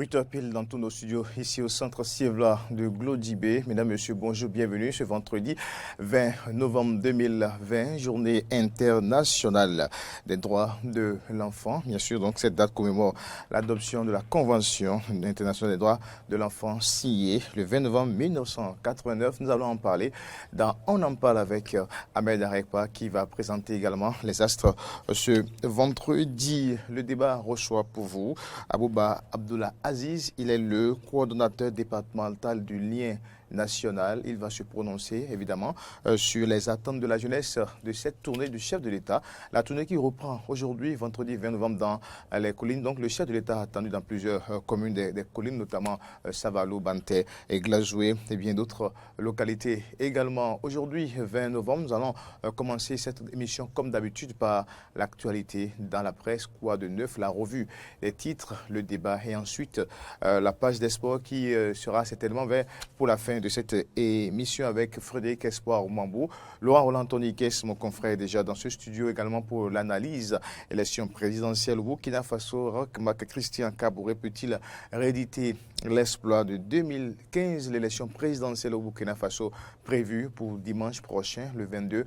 8h pile dans tous nos studios, ici au centre Sievla de Glodibé. Mesdames, Messieurs, bonjour, bienvenue ce vendredi 20 novembre 2020, journée internationale des droits de l'enfant. Bien sûr, donc cette date commémore l'adoption de la Convention internationale des droits de l'enfant signée le 20 novembre 1989. Nous allons en parler dans On en parle avec Ahmed Arekpa qui va présenter également les astres ce vendredi. Le débat reçoit pour vous Abouba Abdullah Aziz, il est le coordonnateur départemental du lien national. Il va se prononcer évidemment sur les attentes de la jeunesse de cette tournée du chef de l'État. La tournée qui reprend aujourd'hui, vendredi 20 novembre, dans les collines. Donc le chef de l'État a attendu dans plusieurs communes des collines, notamment Savalo, Banté et Glazoué et bien d'autres localités également. Aujourd'hui, 20 novembre, nous allons commencer cette émission comme d'habitude par l'actualité dans la presse. Quoi de neuf? La revue, les titres, le débat et ensuite la page des sports qui sera certainement pour la fin de cette émission avec Frédéric Espoir Mambou. Laurent Roland Toniquès, mon confrère, est déjà dans ce studio également pour l'analyse. Élection présidentielle au Burkina Faso. Roch Christian Kabouré peut-il rééditer l'exploit de 2015? L'élection présidentielle au Burkina Faso prévue pour dimanche prochain, le 22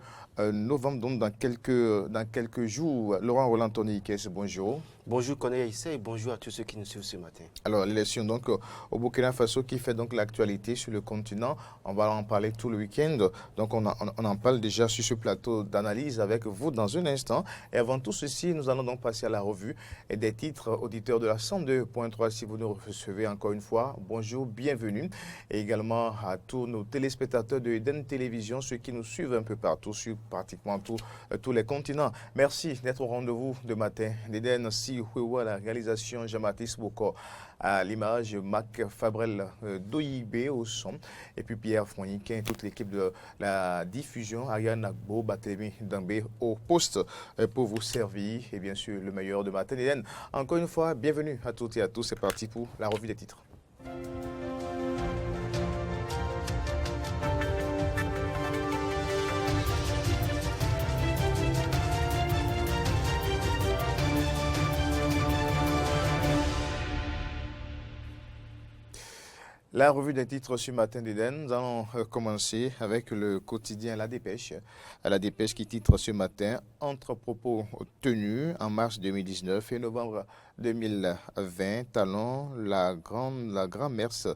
novembre, donc dans quelques jours. Laurent Roland Toniquès, bonjour. Bonjour Corneille Issa et bonjour à tous ceux qui nous suivent ce matin. Alors l'élection donc au Burkina Faso qui fait donc l'actualité sur le continent, on va en parler tout le week-end. Donc on en parle déjà sur ce plateau d'analyse avec vous dans un instant. Et avant tout ceci, nous allons donc passer à la revue et des titres auditeurs de la 102.3 si vous nous recevez encore une fois. Bonjour, bienvenue. Et également à tous nos téléspectateurs de Eden Télévision, ceux qui nous suivent un peu partout sur pratiquement tous les continents. Merci d'être au rendez-vous de matin. D'Eden à la réalisation, Jean-Baptiste Boko à l'image, Mac Fabrel Doyibé au son, et puis Pierre Fourniquin et toute l'équipe de la diffusion, Ariane Agbo, Batémi Dambé au poste pour vous servir, et bien sûr le meilleur de matin. Encore une fois, bienvenue à toutes et à tous, c'est parti pour la revue des titres. La revue des titres ce matin d'Eden, nous allons commencer avec le quotidien La Dépêche. La Dépêche qui titre ce matin « Entre propos tenus en mars 2019 et novembre 2020, talons la grand-messe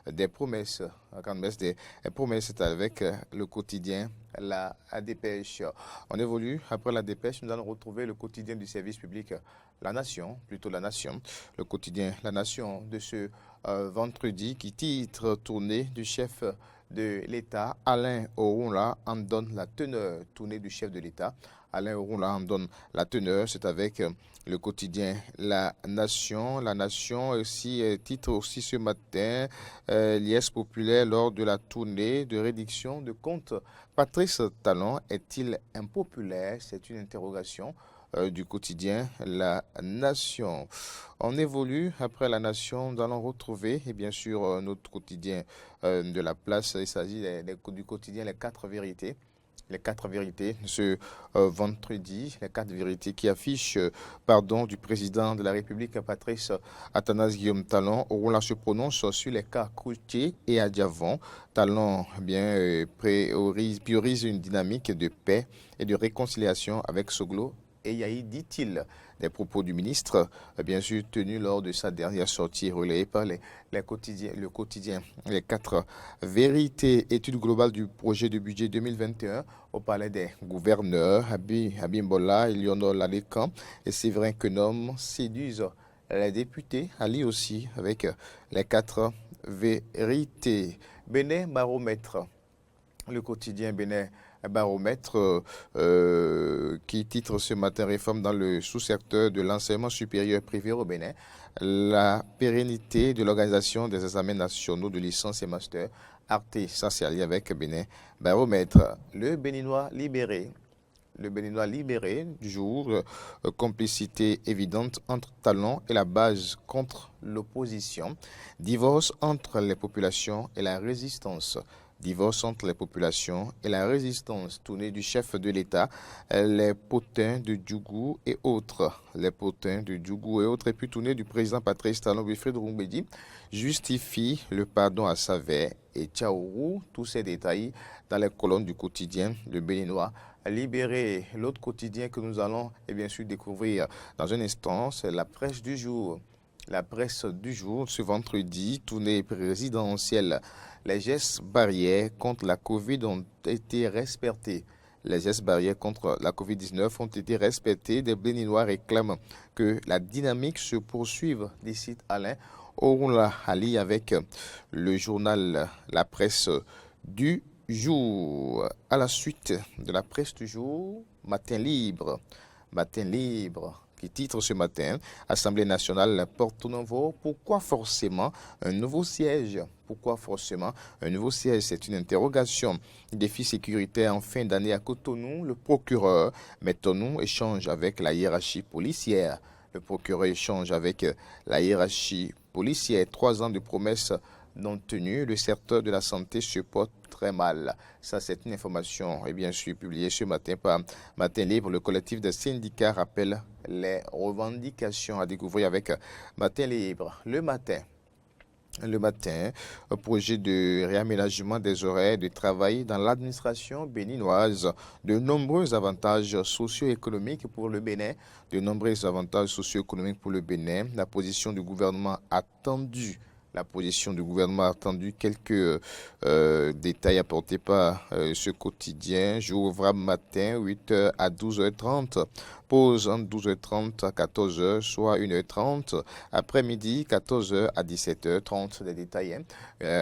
des promesses. » La grande-messe des promesses est avec le quotidien La Dépêche. On évolue. Après La Dépêche, nous allons retrouver le quotidien du service public La Nation, le quotidien La Nation de ce vendredi qui titre tournée du chef de l'État. Alain Orunla en donne la teneur. Tournée du chef de l'État. Alain Orunla en donne la teneur. C'est avec le quotidien La Nation. La Nation aussi titre aussi ce matin liesse populaire lors de la tournée de réduction de comptes. Patrice Talon est-il impopulaire? C'est une interrogation du quotidien La Nation. On évolue après La Nation, nous allons retrouver et bien sûr notre quotidien de la place. Il s'agit du quotidien Les 4 vérités. Les 4 vérités ce vendredi, les 4 vérités qui affichent du président de la République Patrice Athanase Guillaume Talon. Orunla se prononce sur les cas Coutier et Adiavon. Talon priorise une dynamique de paix et de réconciliation avec Soglo et Yahi, dit-il. Des propos du ministre, bien sûr, tenus lors de sa dernière sortie relayée par le quotidien. Les 4 vérités, étude globale du projet de budget 2021 au palais des gouverneurs. Abimbola, Eleonore Lalécan et Séverin Quenom séduisent les députés. Ali aussi avec les 4 vérités. Bénin Baromètre, le quotidien Bénin Baromètre qui titre ce matin réforme dans le sous-secteur de l'enseignement supérieur privé au Bénin, la pérennité de l'organisation des examens nationaux de licence et master. Arte, ça c'est allié avec Bénin Baromètre. Le Béninois libéré du jour, complicité évidente entre Talon et la base contre l'opposition, divorce entre les populations et la résistance. divorce entre les populations et la résistance tournée du chef de l'État, les potins de Djougou et autres. Les potins de Djougou et autres, et puis tournée du président Patrice Talon Wilfred Rumbedi, justifie le pardon à Savé et Tchaourou. Tous ces détails dans les colonnes du quotidien Le Béninois Libéré. L'autre quotidien que nous allons bien sûr découvrir dans un instant, c'est la presse du jour. La presse du jour, ce vendredi, tournée présidentielle. Les gestes barrières contre la Covid ont été respectés. Les gestes barrières contre la Covid-19 ont été respectés. Des Béninois réclament que la dynamique se poursuive, décide Alain Orunla Ali avec le journal La Presse du jour. À la suite de la presse du jour, Matin libre. Matin libre qui titre ce matin, Assemblée nationale Porto Novo, pourquoi forcément un nouveau siège? Pourquoi forcément un nouveau siège? C'est une interrogation. Défi sécuritaire en fin d'année à Cotonou, le procureur Metonou échange avec la hiérarchie policière. Le procureur échange avec la hiérarchie policière. 3 ans de promesses non tenues, le secteur de la santé se porte très mal. Ça, c'est une information, et bien sûr, publiée ce matin par Matin Libre. Le collectif des syndicats rappelle les revendications à découvrir avec Matin Libre. Le matin, un projet de réaménagement des horaires de travail dans l'administration béninoise. De nombreux avantages socio-économiques pour le Bénin. De nombreux avantages socio-économiques pour le Bénin. La position du gouvernement attendue. La position du gouvernement a attendu quelques détails apportés par ce quotidien. Jour ouvrable matin, 8h à 12h30. Pause entre 12h30 à 14h, soit 1h30. Après-midi, 14h à 17h30. Des détails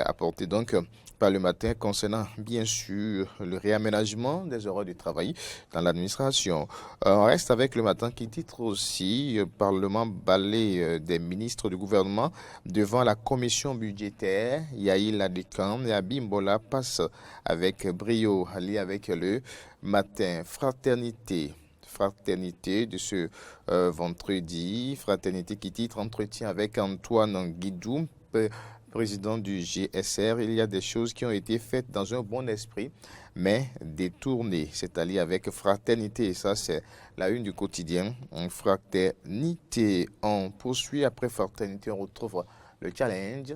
apportés donc par le matin concernant bien sûr le réaménagement des horaires de travail dans l'administration. On reste avec le matin qui titre aussi Parlement balai des ministres du gouvernement devant la commission budgétaire. Yaïla Dekan et Abimbola passent avec brio. Ali avec le matin. Fraternité de ce vendredi. Fraternité qui titre Entretien avec Antoine Guidou, président du GSR. Il y a des choses qui ont été faites dans un bon esprit, mais détournées. C'est allié avec fraternité. Et ça, c'est la une du quotidien. Fraternité. On poursuit après fraternité. On retrouve le challenge.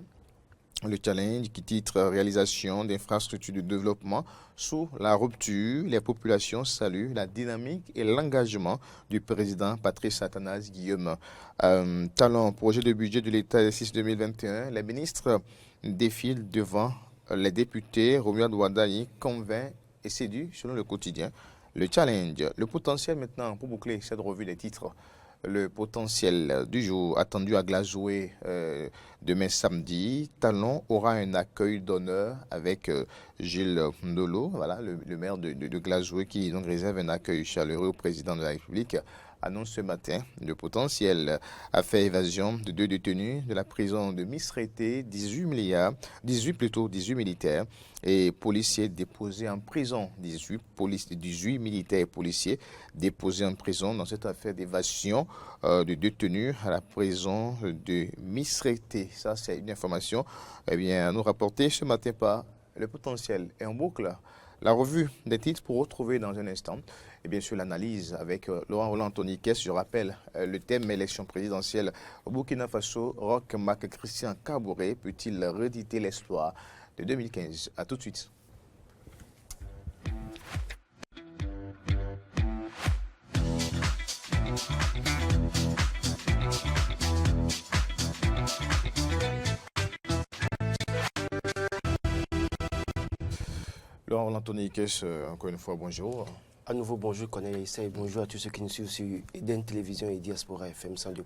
Le challenge qui titre réalisation d'infrastructures de développement sous la rupture. Les populations saluent la dynamique et l'engagement du président Patrice Athanase Guillaume. Talon, projet de budget de l'État exercice 2021. Les ministres défilent devant les députés. Romuald Ouadani convainc et séduit selon le quotidien. Le challenge, le potentiel maintenant pour boucler cette revue des titres. Le potentiel du jour attendu à Glazoué demain samedi. Talon aura un accueil d'honneur avec Gilles Ndolo, voilà, le maire de Glazoué qui donc réserve un accueil chaleureux au président de la République. Annonce ce matin le potentiel a fait évasion de 2 détenus de la prison de Misrété, 18 militaires et policiers déposés en prison. 18 militaires et policiers déposés en prison dans cette affaire d'évasion de détenus à la prison de Misrété. Ça, c'est une information à nous rapporter ce matin par le potentiel. Et en boucle, la revue des titres pour retrouver dans un instant. Et bien sûr, l'analyse avec Laurent Roland Anthony Kess. Je rappelle le thème élection présidentielle au Burkina Faso. Roch Marc Christian Kabouré peut-il rediter l'espoir de 2015? A tout de suite. Laurent Roland Anthony Kess, encore une fois, bonjour. À nouveau, bonjour, Corneille Issa, et bonjour à tous ceux qui nous suivent sur Eden Télévision et Diaspora FM 102.3.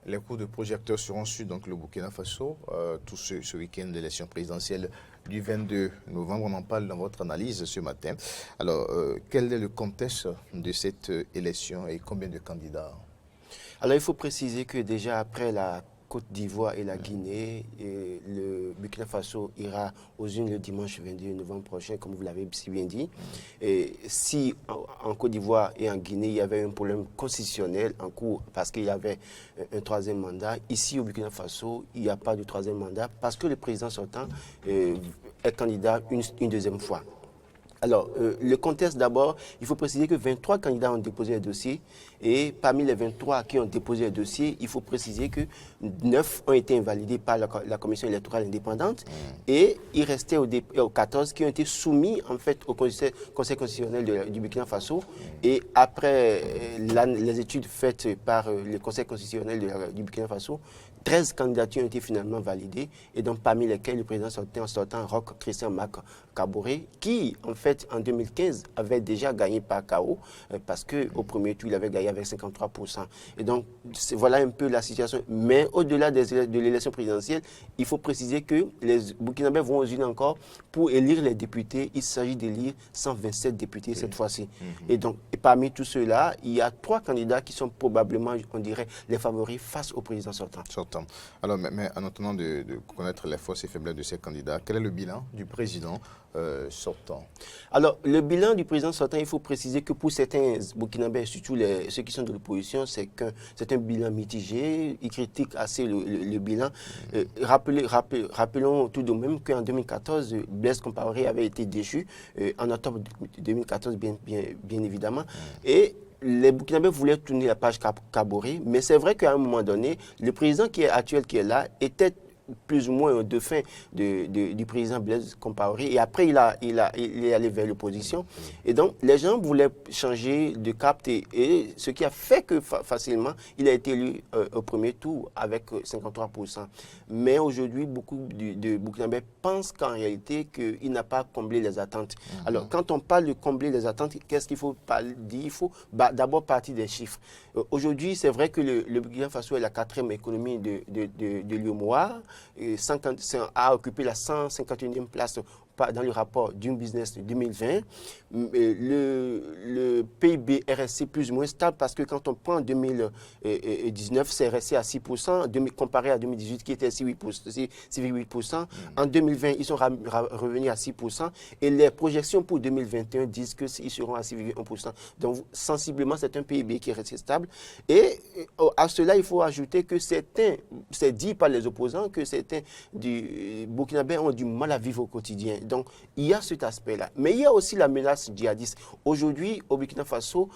Les coups de projecteur seront sur donc, le Burkina Faso, tout ce week-end de l'élection présidentielle du 22 novembre. On en parle dans votre analyse ce matin. Alors, quel est le contexte de cette élection et combien de candidats? Alors, il faut préciser que déjà après la Côte d'Ivoire et la Guinée, et le Burkina Faso ira aux urnes le dimanche 22 novembre prochain, comme vous l'avez si bien dit. Et si en Côte d'Ivoire et en Guinée, il y avait un problème constitutionnel en cours parce qu'il y avait un 3e mandat, ici au Burkina Faso, il n'y a pas de 3e mandat parce que le président sortant est candidat une deuxième fois. Alors, le contexte d'abord, il faut préciser que 23 candidats ont déposé un dossier et parmi les 23 qui ont déposé un dossier, il faut préciser que 9 ont été invalidés par la Commission électorale indépendante et il restait aux 14 qui ont été soumis en fait au Conseil constitutionnel du Burkina Faso et après les études faites par le Conseil constitutionnel du Burkina Faso, 13 candidatures ont été finalement validées et donc parmi lesquelles le président sortant Roch Christian Mac Kaboré, qui en fait en 2015 avait déjà gagné par KO parce qu'au premier tour il avait gagné avec 53%. Et donc voilà un peu la situation. Mais au-delà de l'élection présidentielle, il faut préciser que les Burkinabés vont aux urnes encore pour élire les députés. Il s'agit d'élire 127 députés cette fois-ci. Et donc parmi tous ceux-là, il y a 3 candidats qui sont probablement, on dirait, les favoris face au président sortant. Alors, mais en attendant de connaître les forces et faiblesses de ces candidats, quel est le bilan du président sortant? Alors, le bilan du président sortant, il faut préciser que pour certains Burkinabés, surtout ceux qui sont de l'opposition, c'est un bilan mitigé. Ils critiquent assez le bilan. Rappelons tout de même qu'en 2014, Blaise Compaoré avait été déchu, en octobre 2014, bien évidemment. Et les Burkinabés voulaient tourner la page Kaboré, mais c'est vrai qu'à un moment donné, le président actuel qui est là était plus ou moins au dauphin du président Blaise Compaoré. Et après, il est allé vers l'opposition. Et donc, les gens voulaient changer de cap. Et ce qui a fait que facilement, il a été élu au premier tour avec 53%. Mais aujourd'hui, beaucoup de Burkinabés pensent qu'en réalité, qu'il n'a pas comblé les attentes. Alors, quand on parle de combler les attentes, qu'est-ce qu'il faut dire? Il faut d'abord partir des chiffres. Aujourd'hui, c'est vrai que le Burkina Faso est la 4e économie de l'UEMOA. A occupé la 151e place dans le rapport Doing Business de 2020. Le PIB est resté plus ou moins stable parce que quand on prend 2019, c'est resté à 6%, comparé à 2018 qui était à 6,8%. En 2020, ils sont revenus à 6% et les projections pour 2021 disent qu'ils seront à 6,1%. Donc, sensiblement, c'est un PIB qui est resté stable. Et à cela, il faut ajouter que c'est dit par les opposants que certains du Burkinabés ont du mal à vivre au quotidien. Donc, il y a cet aspect-là. Mais il y a aussi la menace djihadiste. Aujourd'hui, au Burkina Faso,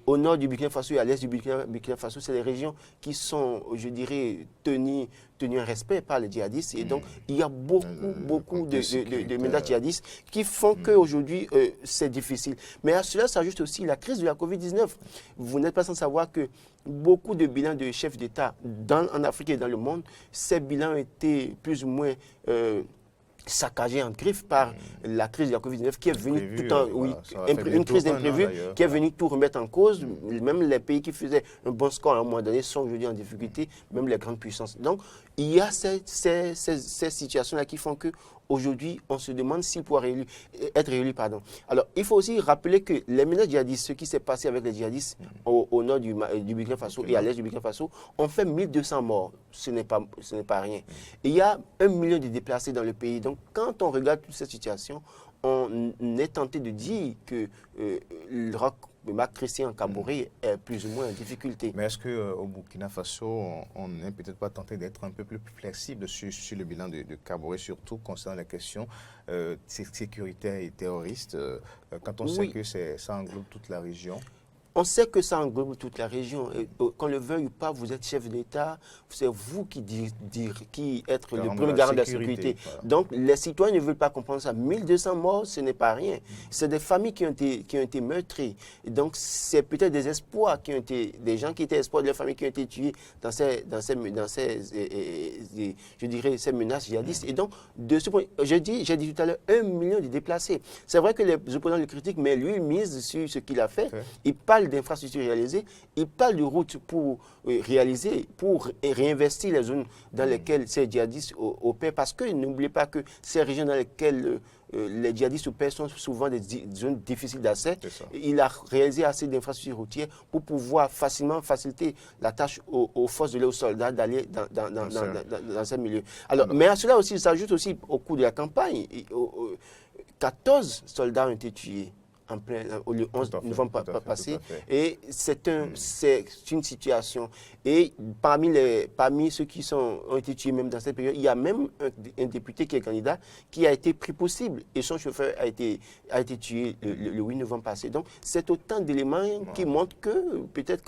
au nord du Burkina Faso et à l'est du Burkina Faso, c'est les régions qui sont, je dirais, tenues en respect par les djihadistes. Et donc, il y a beaucoup de menaces djihadistes qui font qu'aujourd'hui, c'est difficile. Mais à cela s'ajoute aussi la crise de la Covid-19. Vous n'êtes pas sans savoir que beaucoup de bilans de chefs d'État en Afrique et dans le monde, ces bilans ont été plus ou moins saccagé en griffe par la crise de la Covid-19 qui est venue une crise imprévue qui est venue tout remettre en cause. Même les pays qui faisaient un bon score à un moment donné sont aujourd'hui en difficulté, même les grandes puissances. Donc, il y a ces situations-là qui font que aujourd'hui, on se demande s'il pourra être réélu. Alors, il faut aussi rappeler que les menaces djihadistes, ce qui s'est passé avec les djihadistes au nord du Burkina Faso et à l'est du Burkina Faso, ont fait 1200 morts. Ce n'est pas rien. Et il y a 1 million de déplacés dans le pays. Donc, quand on regarde toute cette situation, on est tenté de dire que Mac Christian Kaboré est plus ou moins en difficulté. Mais est-ce qu'au Burkina Faso, on n'est peut-être pas tenté d'être un peu plus flexible sur le bilan de Kaboré, surtout concernant la question sécuritaire et terroriste, quand on sait que ça englobe toute la région? On sait que ça englobe toute la région. Qu'on le veuille ou pas, vous êtes chef d'État, c'est vous qui êtes le premier garant de la sécurité. Voilà. Donc, les citoyens ne veulent pas comprendre ça. 1200 morts, ce n'est pas rien. C'est des familles qui ont été meurtries. Et donc, c'est peut-être des espoirs des gens qui étaient espoirs, des familles qui ont été tuées dans ces menaces djihadistes. Et donc, de ce point, j'ai dit tout à l'heure, 1 million de déplacés. C'est vrai que les opposants le critiquent, mais lui, il mise sur ce qu'il a fait. Il parle d'infrastructures réalisées, il parle de routes pour réaliser, pour réinvestir les zones dans lesquelles ces djihadistes opèrent, parce que n'oubliez pas que ces régions dans lesquelles les djihadistes opèrent sont souvent des zones difficiles d'accès. Il a réalisé assez d'infrastructures routières pour pouvoir faciliter la tâche aux forces de l'air, aux soldats d'aller dans ces milieux. Alors, mais à cela aussi, il s'ajoute aussi au cours de la campagne, 14 soldats ont été tués le 11 novembre passé. Et c'est une situation. Et parmi ceux qui ont été tués même dans cette période, il y a même un député qui est candidat qui a été pris pour cible. Et son chauffeur a été tué le 8 novembre passé. Donc, c'est autant d'éléments qui montrent que peut-être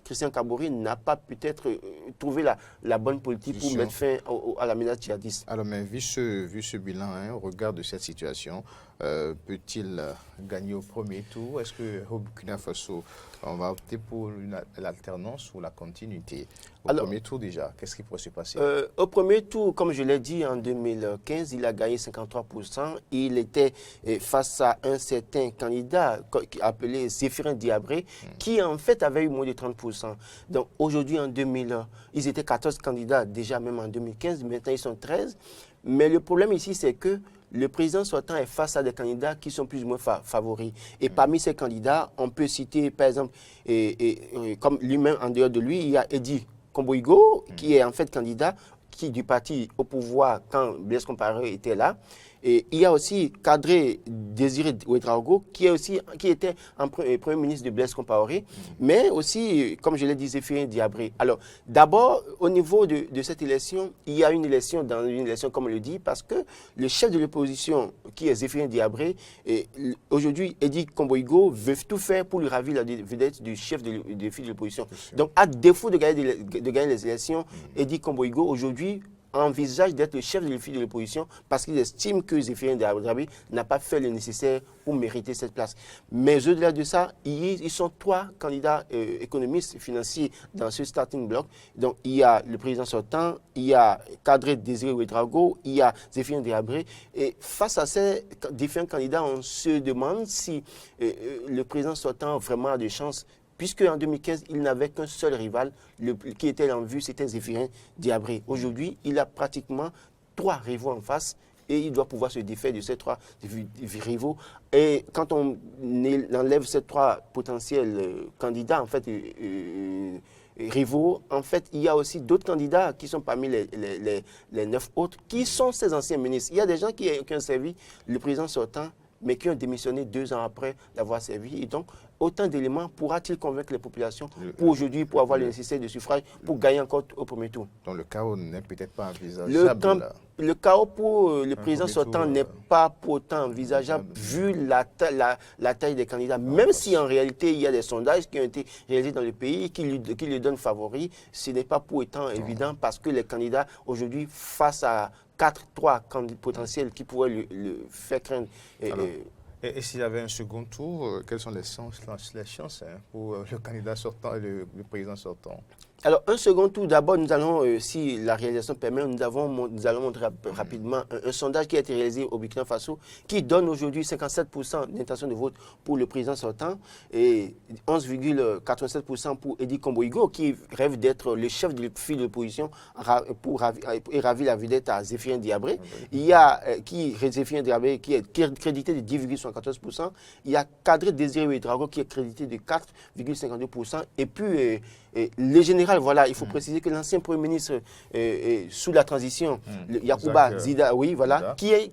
Christian Kaboré n'a pas peut-être trouvé la bonne politique pour mettre fin à la menace djihadiste. Alors, mais vu ce bilan, au regard de cette situation, peut-il gagner au premier tour? Est-ce qu'au Burkina Faso, on va opter pour l'alternance ou la continuité? Premier tour déjà, qu'est-ce qui pourrait se passer? Au premier tour, comme je l'ai dit, en 2015, il a gagné 53%. Il était face à un certain candidat appelé Zéphirin Diabré, qui en fait avait eu moins de 30%. Donc aujourd'hui, en 2000, ils étaient 14 candidats déjà même en 2015, maintenant ils sont 13. Mais le problème ici, c'est que le président sortant est face à des candidats qui sont plus ou moins favoris. Et parmi ces candidats, on peut citer, par exemple, comme lui-même, en dehors de lui, il y a Eddy Komboigo, qui est en fait candidat du parti au pouvoir quand Blaise Compaoré était là. Et il y a aussi Kadri Désiré Ouédraogo, qui était Premier ministre de Blaise Compaoré, mais aussi, comme je l'ai dit, Zéphirin Diabré. Alors, d'abord, au niveau de cette élection, il y a une élection dans une élection, comme on le dit, parce que le chef de l'opposition, qui est Zéphirin Diabré, aujourd'hui, Eddy Komboigo, veut tout faire pour lui ravir la vedette du chef de file de l'opposition. Donc, à défaut de gagner les élections, Eddy Komboigo, aujourd'hui, envisage d'être le chef de file de l'opposition parce qu'il estime que Zéphirin Diabré n'a pas fait le nécessaire pour mériter cette place. Mais au-delà de ça, ils sont 3 candidats économistes financiers dans ce starting block. Donc, il y a le président sortant, il y a Kadri Désiré Ouédraogo, il y a Zéphirin Diabré. Et face à ces différents candidats, on se demande si le président sortant vraiment a des chances, puisque en 2015, il n'avait qu'un seul rival qui était en vue, c'était Zéphirin Diabré. Aujourd'hui, il a pratiquement 3 rivaux en face et il doit pouvoir se défaire de ces 3 rivaux. Et quand on enlève ces 3 potentiels candidats, en fait, rivaux, en fait, il y a aussi d'autres candidats qui sont parmi les 9 autres, qui sont ces anciens ministres. Il y a des gens qui ont servi le président sortant, mais qui ont démissionné 2 ans après d'avoir servi. Et donc, autant d'éléments pourra-t-il convaincre les populations pour aujourd'hui, pour avoir le nécessaire de suffrage, pour gagner encore au premier tour? Donc le chaos n'est peut-être pas envisageable. Le chaos pour le président sortant n'est pas pour autant envisageable vu la taille des candidats. Même si en réalité il y a des sondages qui ont été réalisés dans le pays qui lui donnent favoris, ce n'est pas pour autant évident parce que les candidats aujourd'hui face à 4-3 candidats potentiels qui pourraient le faire craindre. Et s'il y avait un second tour, quelles sont les chances pour le candidat sortant et le président sortant? Alors, un second tour, d'abord, nous allons, si la réalisation permet, nous allons montrer rapidement un sondage qui a été réalisé au Burkina Faso qui donne aujourd'hui 57% d'intention de vote pour le président sortant et 11,87% pour Eddy Komboigo qui rêve d'être le chef de file de l'opposition et ravir la vedette à Zéphirin Diabré. Il y a Zéphirin Diabré qui est crédité de 10,74%. Il y a Kadri Désiré Ouédraogo qui est crédité de 4,52%. Et puis, le général, voilà, il faut préciser que l'ancien Premier ministre sous la transition, Yacouba Zida, oui, voilà, qui est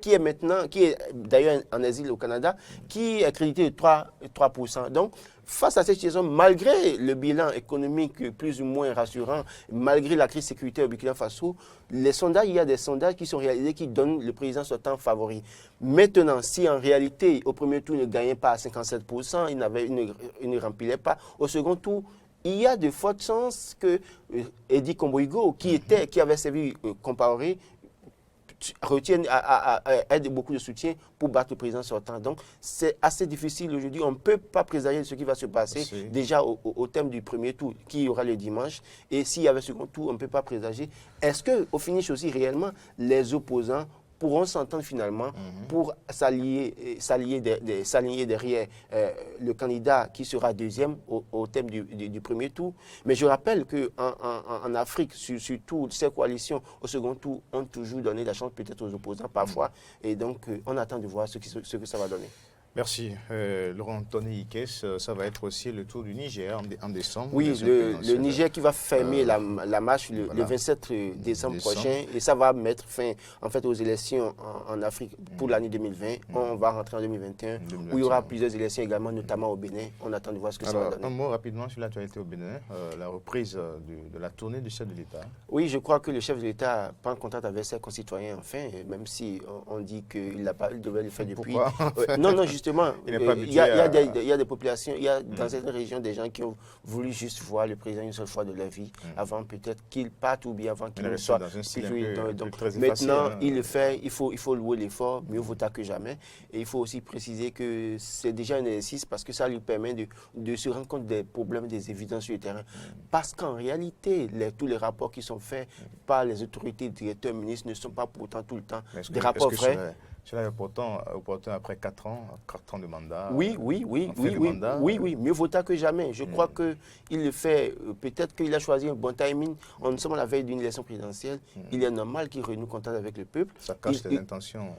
d'ailleurs en exil au Canada, qui est crédité de 3%. Donc, face à cette situation, malgré le bilan économique plus ou moins rassurant, malgré la crise sécuritaire au Burkina Faso, il y a des sondages qui sont réalisés qui donnent le président sortant favori. Maintenant, si en réalité, au premier tour, il ne gagnait pas à 57%, il ne remplissait pas, au second tour, il y a de fortes chances que Eddy Komboigo, qui avait servi Compaoré, aide beaucoup de soutien pour battre le président sortant. Donc, c'est assez difficile aujourd'hui. On ne peut pas présager ce qui va se passer déjà au thème du premier tour qui aura le dimanche. Et s'il y avait second tour, on ne peut pas présager. Est-ce qu'au finish aussi, réellement, les opposants pourront s'entendre finalement pour s'aligner derrière le candidat qui sera deuxième au thème du premier tour. Mais je rappelle qu'en Afrique, surtout ces coalitions au second tour ont toujours donné la chance peut-être aux opposants parfois. Et donc, on attend de voir ce que ça va donner. Merci. Laurent Tony Ikes, ça va être aussi le tour du Niger en décembre. Oui, le Niger qui va fermer la marche le 27 décembre prochain et ça va mettre fin en fait aux élections en Afrique pour l'année 2020. On va rentrer en 2021 où il y aura plusieurs élections également, notamment au Bénin. On attend de voir ce que ça va donner. Un mot rapidement sur l'actualité au Bénin, la reprise de la tournée du chef de l'État. Oui, je crois que le chef de l'État prend contact avec ses concitoyens enfin, même si on dit qu'il devait le faire depuis. Non, justement, il y a des populations, il y a dans certaines régions des gens qui ont voulu juste voir le président une seule fois de leur vie avant peut-être qu'il parte ou bien avant qu'il ne soit donc maintenant il le fait, il faut louer l'effort, mieux vaut tard que jamais, et il faut aussi préciser que c'est déjà un exercice parce que ça lui permet de se rendre compte des problèmes, des évidences sur le terrain, parce qu'en réalité tous les rapports qui sont faits par les autorités, directeurs, ministres ne sont pas pourtant tout le temps des rapports vrais. Cela est opportun après 4 ans de mandat. Oui, mieux vaut tard que jamais. Je crois qu'il le fait, peut-être qu'il a choisi un bon timing. Nous sommes à la veille d'une élection présidentielle. Il est normal qu'il renoue contact avec le peuple. Ça cache des intentions.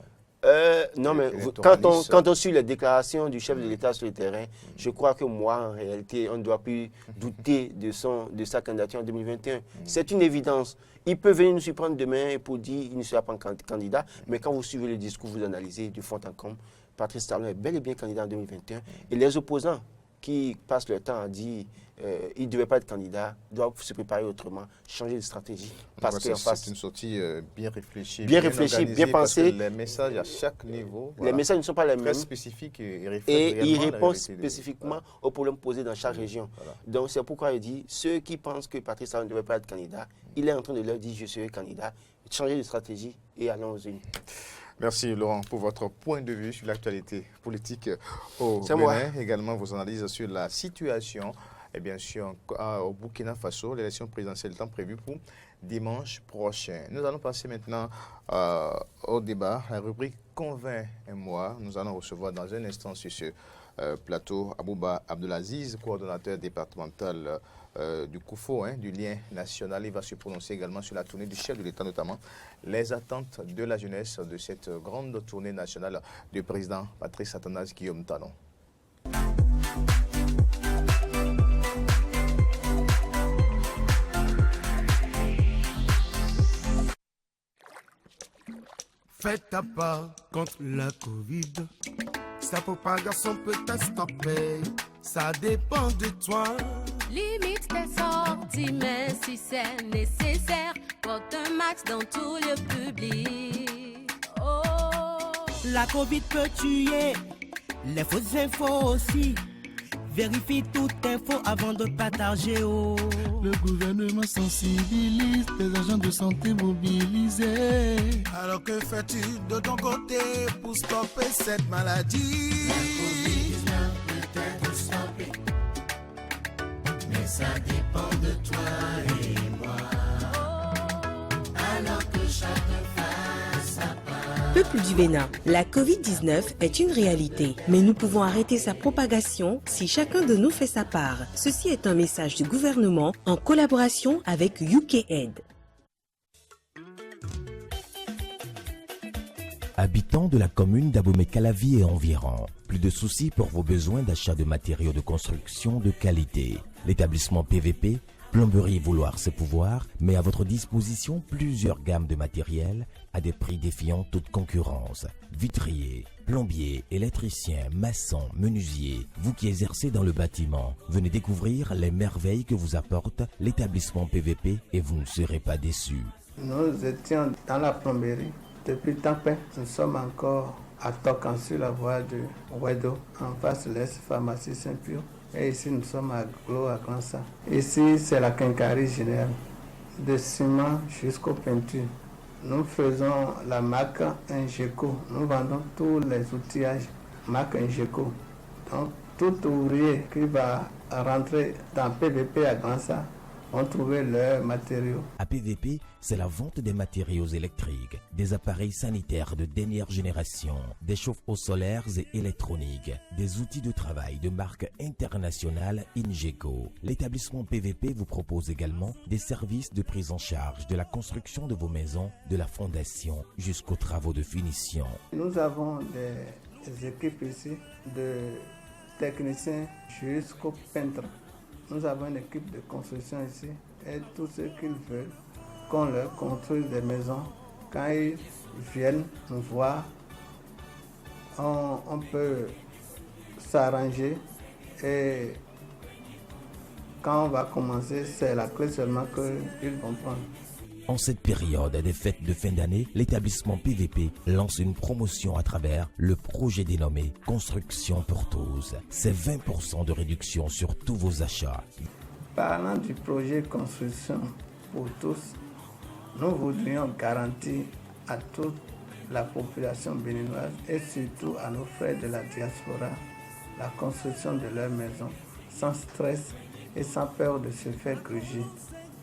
Non, mais quand on suit les déclarations du chef de l'État sur le terrain, je crois que moi, en réalité, on ne doit plus douter de sa candidature en 2021. C'est une évidence. Il peut venir nous surprendre demain pour dire qu'il ne sera pas candidat, mais quand vous suivez le discours, vous analysez de fond en comble, Patrice Talon est bel et bien candidat en 2021. Et les opposants qui passent leur temps à dire il ne devait pas être candidat, doivent se préparer autrement, changer de stratégie. Parce que c'est une sortie bien réfléchie, bien pensée. Les messages à chaque niveau, les messages ne sont pas les mêmes. Très spécifiques et ils répondent spécifiquement aux problèmes posés dans chaque région. Donc c'est pourquoi il dit, ceux qui pensent que Patrice Talon ne devait pas être candidat, il est en train de leur dire je serai candidat, changer de stratégie et allons aux unis. Merci Laurent pour votre point de vue sur l'actualité politique au Bénin, également vos analyses sur la situation et bien sûr au Burkina Faso, l'élection présidentielle étant prévue pour dimanche prochain. Nous allons passer maintenant au débat, la rubrique Convainc-moi. Nous allons recevoir dans un instant sur ce plateau Abouba Abdelaziz, coordonnateur départemental du COUFO, du lien national. Il va se prononcer également sur la tournée du chef de l'État, notamment les attentes de la jeunesse de cette grande tournée nationale du président Patrice Athanase Guillaume Talon. Fais ta part contre la Covid. Sa propagation peut être stoppée. Ça dépend de toi. Limite tes sorties, mais si c'est nécessaire, porte un max dans tout le public. Oh. La Covid peut tuer, les fausses infos aussi. Vérifie toute info avant de partager. Oh. Le gouvernement sensibilise, les agents de santé mobilisés. Alors que fais-tu de ton côté pour stopper cette maladie? La Covid-19 peut être stoppée, mais ça dépend de toi et moi. Alors que chacun fasse sa part. Peuple du Bénin, la Covid-19 est une réalité, mais nous pouvons arrêter sa propagation si chacun de nous fait sa part. Ceci est un message du gouvernement en collaboration avec UKAID. Habitants de la commune d'Abomey-Calavi et environ, plus de soucis pour vos besoins d'achat de matériaux de construction de qualité. L'établissement PVP, Plomberie Vouloir ses pouvoirs, met à votre disposition plusieurs gammes de matériel à des prix défiant toute concurrence. Vitriers, plombiers, électriciens, maçons, menuisiers, vous qui exercez dans le bâtiment, venez découvrir les merveilles que vous apporte l'établissement PVP et vous ne serez pas déçus. Nous étions dans la plomberie depuis Tampin. Nous sommes encore à Tocan sur la voie de Ouedo, en face de l'ex-pharmacie Saint-Pio. Et ici, nous sommes à Glo, à Gransa. Ici, c'est la quincaillerie générale, de ciment jusqu'aux peintures. Nous faisons la marque Ingeco. Nous vendons tous les outillages marque Ingeco. Donc, tout ouvrier qui va rentrer dans PVP à Gransa vont trouver leurs matériaux. À PVP, c'est la vente des matériaux électriques, des appareils sanitaires de dernière génération, des chauffe-eau solaires et électroniques, des outils de travail de marque internationale Ingeco. L'établissement PVP vous propose également des services de prise en charge de la construction de vos maisons, de la fondation jusqu'aux travaux de finition. Nous avons des des équipes ici, de techniciens jusqu'aux peintres. Nous avons une équipe de construction ici et tout ce qu'ils veulent, qu'on leur construise des maisons. Quand ils viennent nous voir, on peut s'arranger et quand on va commencer, c'est la clé seulement qu'ils vont prendre. En cette période des fêtes de fin d'année, l'établissement PVP lance une promotion à travers le projet dénommé Construction pour tous. C'est 20% de réduction sur tous vos achats. Parlant du projet Construction pour tous, nous voudrions garantir à toute la population béninoise et surtout à nos frères de la diaspora la construction de leur maison sans stress et sans peur de se faire gruger.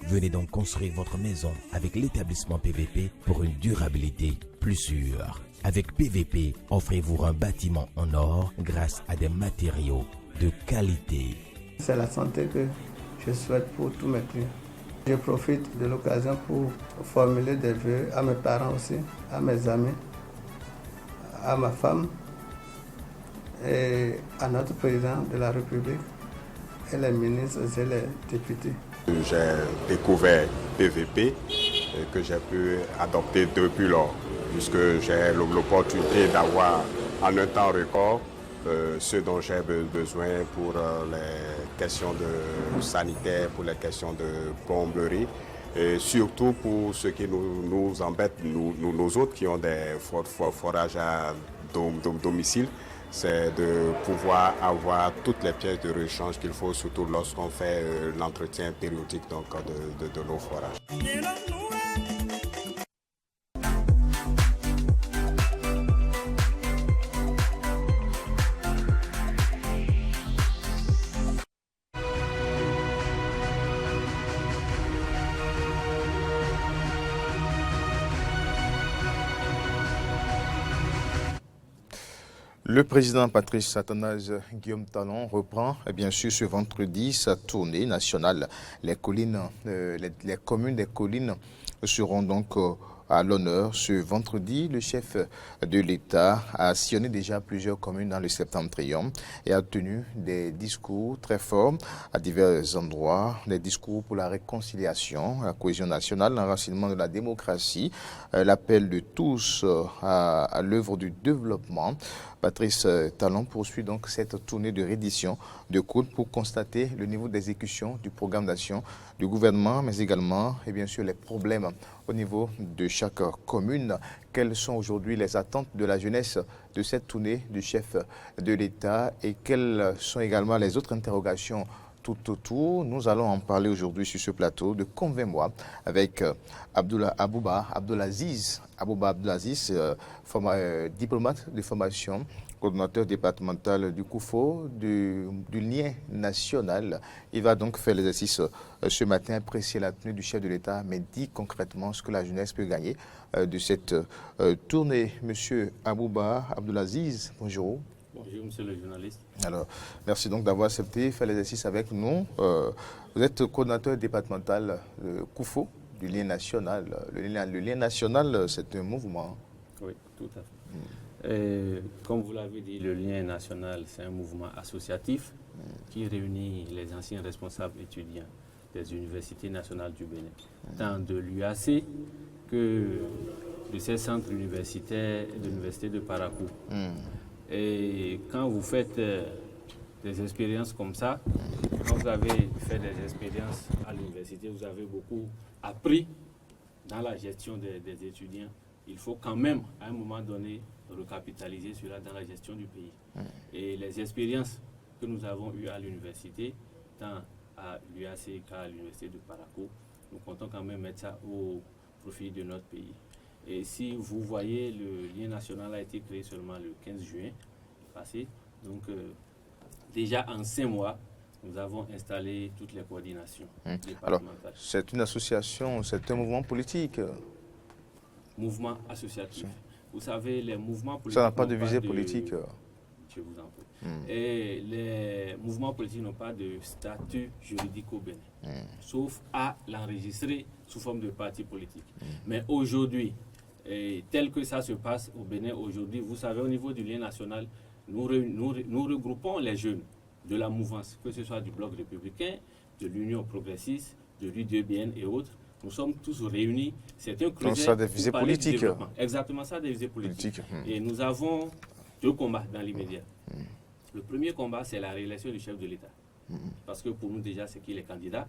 Venez donc construire votre maison avec l'établissement PVP pour une durabilité plus sûre. Avec PVP, offrez-vous un bâtiment en or grâce à des matériaux de qualité. C'est la santé que je souhaite pour tous mes clients. Je profite de l'occasion pour formuler des vœux à mes parents aussi, à mes amis, à ma femme et à notre président de la République et les ministres et les députés. J'ai découvert PVP que j'ai pu adopter depuis lors, puisque j'ai l'opportunité d'avoir en un temps record ce dont j'ai besoin pour les questions de sanitaire, pour les questions de plomberie, et surtout pour ce qui nous embête, nous autres qui ont des forages à domicile, c'est de pouvoir avoir toutes les pièces de rechange qu'il faut, surtout lorsqu'on fait l'entretien périodique donc, de nos forages. Le président Patrice Athanase Guillaume Talon reprend bien sûr ce vendredi sa tournée nationale. Les communes des collines seront donc à l'honneur. Ce vendredi, le chef de l'État a sillonné déjà plusieurs communes dans le Septentrion et a tenu des discours très forts à divers endroits, des discours pour la réconciliation, la cohésion nationale, l'enracinement de la démocratie, l'appel de tous à l'œuvre du développement. Patrice Talon poursuit donc cette tournée de reddition de comptes pour constater le niveau d'exécution du programme d'action du gouvernement, mais également et bien sûr les problèmes au niveau de chaque commune. Quelles sont aujourd'hui les attentes de la jeunesse de cette tournée du chef de l'État et quelles sont également les autres interrogations tout autour? Nous allons en parler aujourd'hui sur ce plateau de Convainc-moi avec Abouba Abdelaziz, diplomate de formation, coordonnateur départemental du COUFO, du lien national. Il va donc faire l'exercice ce matin, apprécier la tenue du chef de l'État, mais dit concrètement ce que la jeunesse peut gagner de cette tournée. Monsieur Abouba Abdelaziz, bonjour. Bonjour, monsieur le journaliste. Alors, merci donc d'avoir accepté de faire l'exercice avec nous. Vous êtes coordonnateur départemental COUFO, du lien national. Le lien national, c'est un mouvement. Oui, tout à fait. Et, comme vous l'avez dit, le lien national, c'est un mouvement associatif qui réunit les anciens responsables étudiants des universités nationales du Bénin, tant de l'UAC que de ces centres universitaires de l'université de Parakou. Et quand vous faites des expériences comme ça, quand vous avez fait des expériences à l'université, vous avez beaucoup appris dans la gestion des étudiants. Il faut quand même, à un moment donné, recapitaliser cela dans la gestion du pays. Et les expériences que nous avons eues à l'université, tant à l'UAC qu'à l'université de Parakou, nous comptons quand même mettre ça au profit de notre pays. Et si vous voyez, le lien national a été créé seulement le 15 juin passé. Donc, déjà en 5 mois, nous avons installé toutes les coordinations départementales. Alors, c'est une association, c'est un mouvement politique. Mouvement associatif. Vous savez, les mouvements politiques... Ça n'a pas de visée politique. Je vous en prie. Et les mouvements politiques n'ont pas de statut juridique au Bénin, sauf à l'enregistrer sous forme de parti politique. Mais aujourd'hui, Et tel que ça se passe au Bénin aujourd'hui, vous savez, au niveau du lien national, nous regroupons les jeunes de la mouvance, que ce soit du Bloc républicain, de l'Union progressiste, de l'UDBN et autres. Nous sommes tous réunis. C'est un creuset. Donc ça, des visées politiques. Exactement ça, des visées politiques. Et nous avons 2 combats dans l'immédiat. Le premier combat, c'est la réélection du chef de l'État. Parce que pour nous, déjà, c'est qu'il est candidat.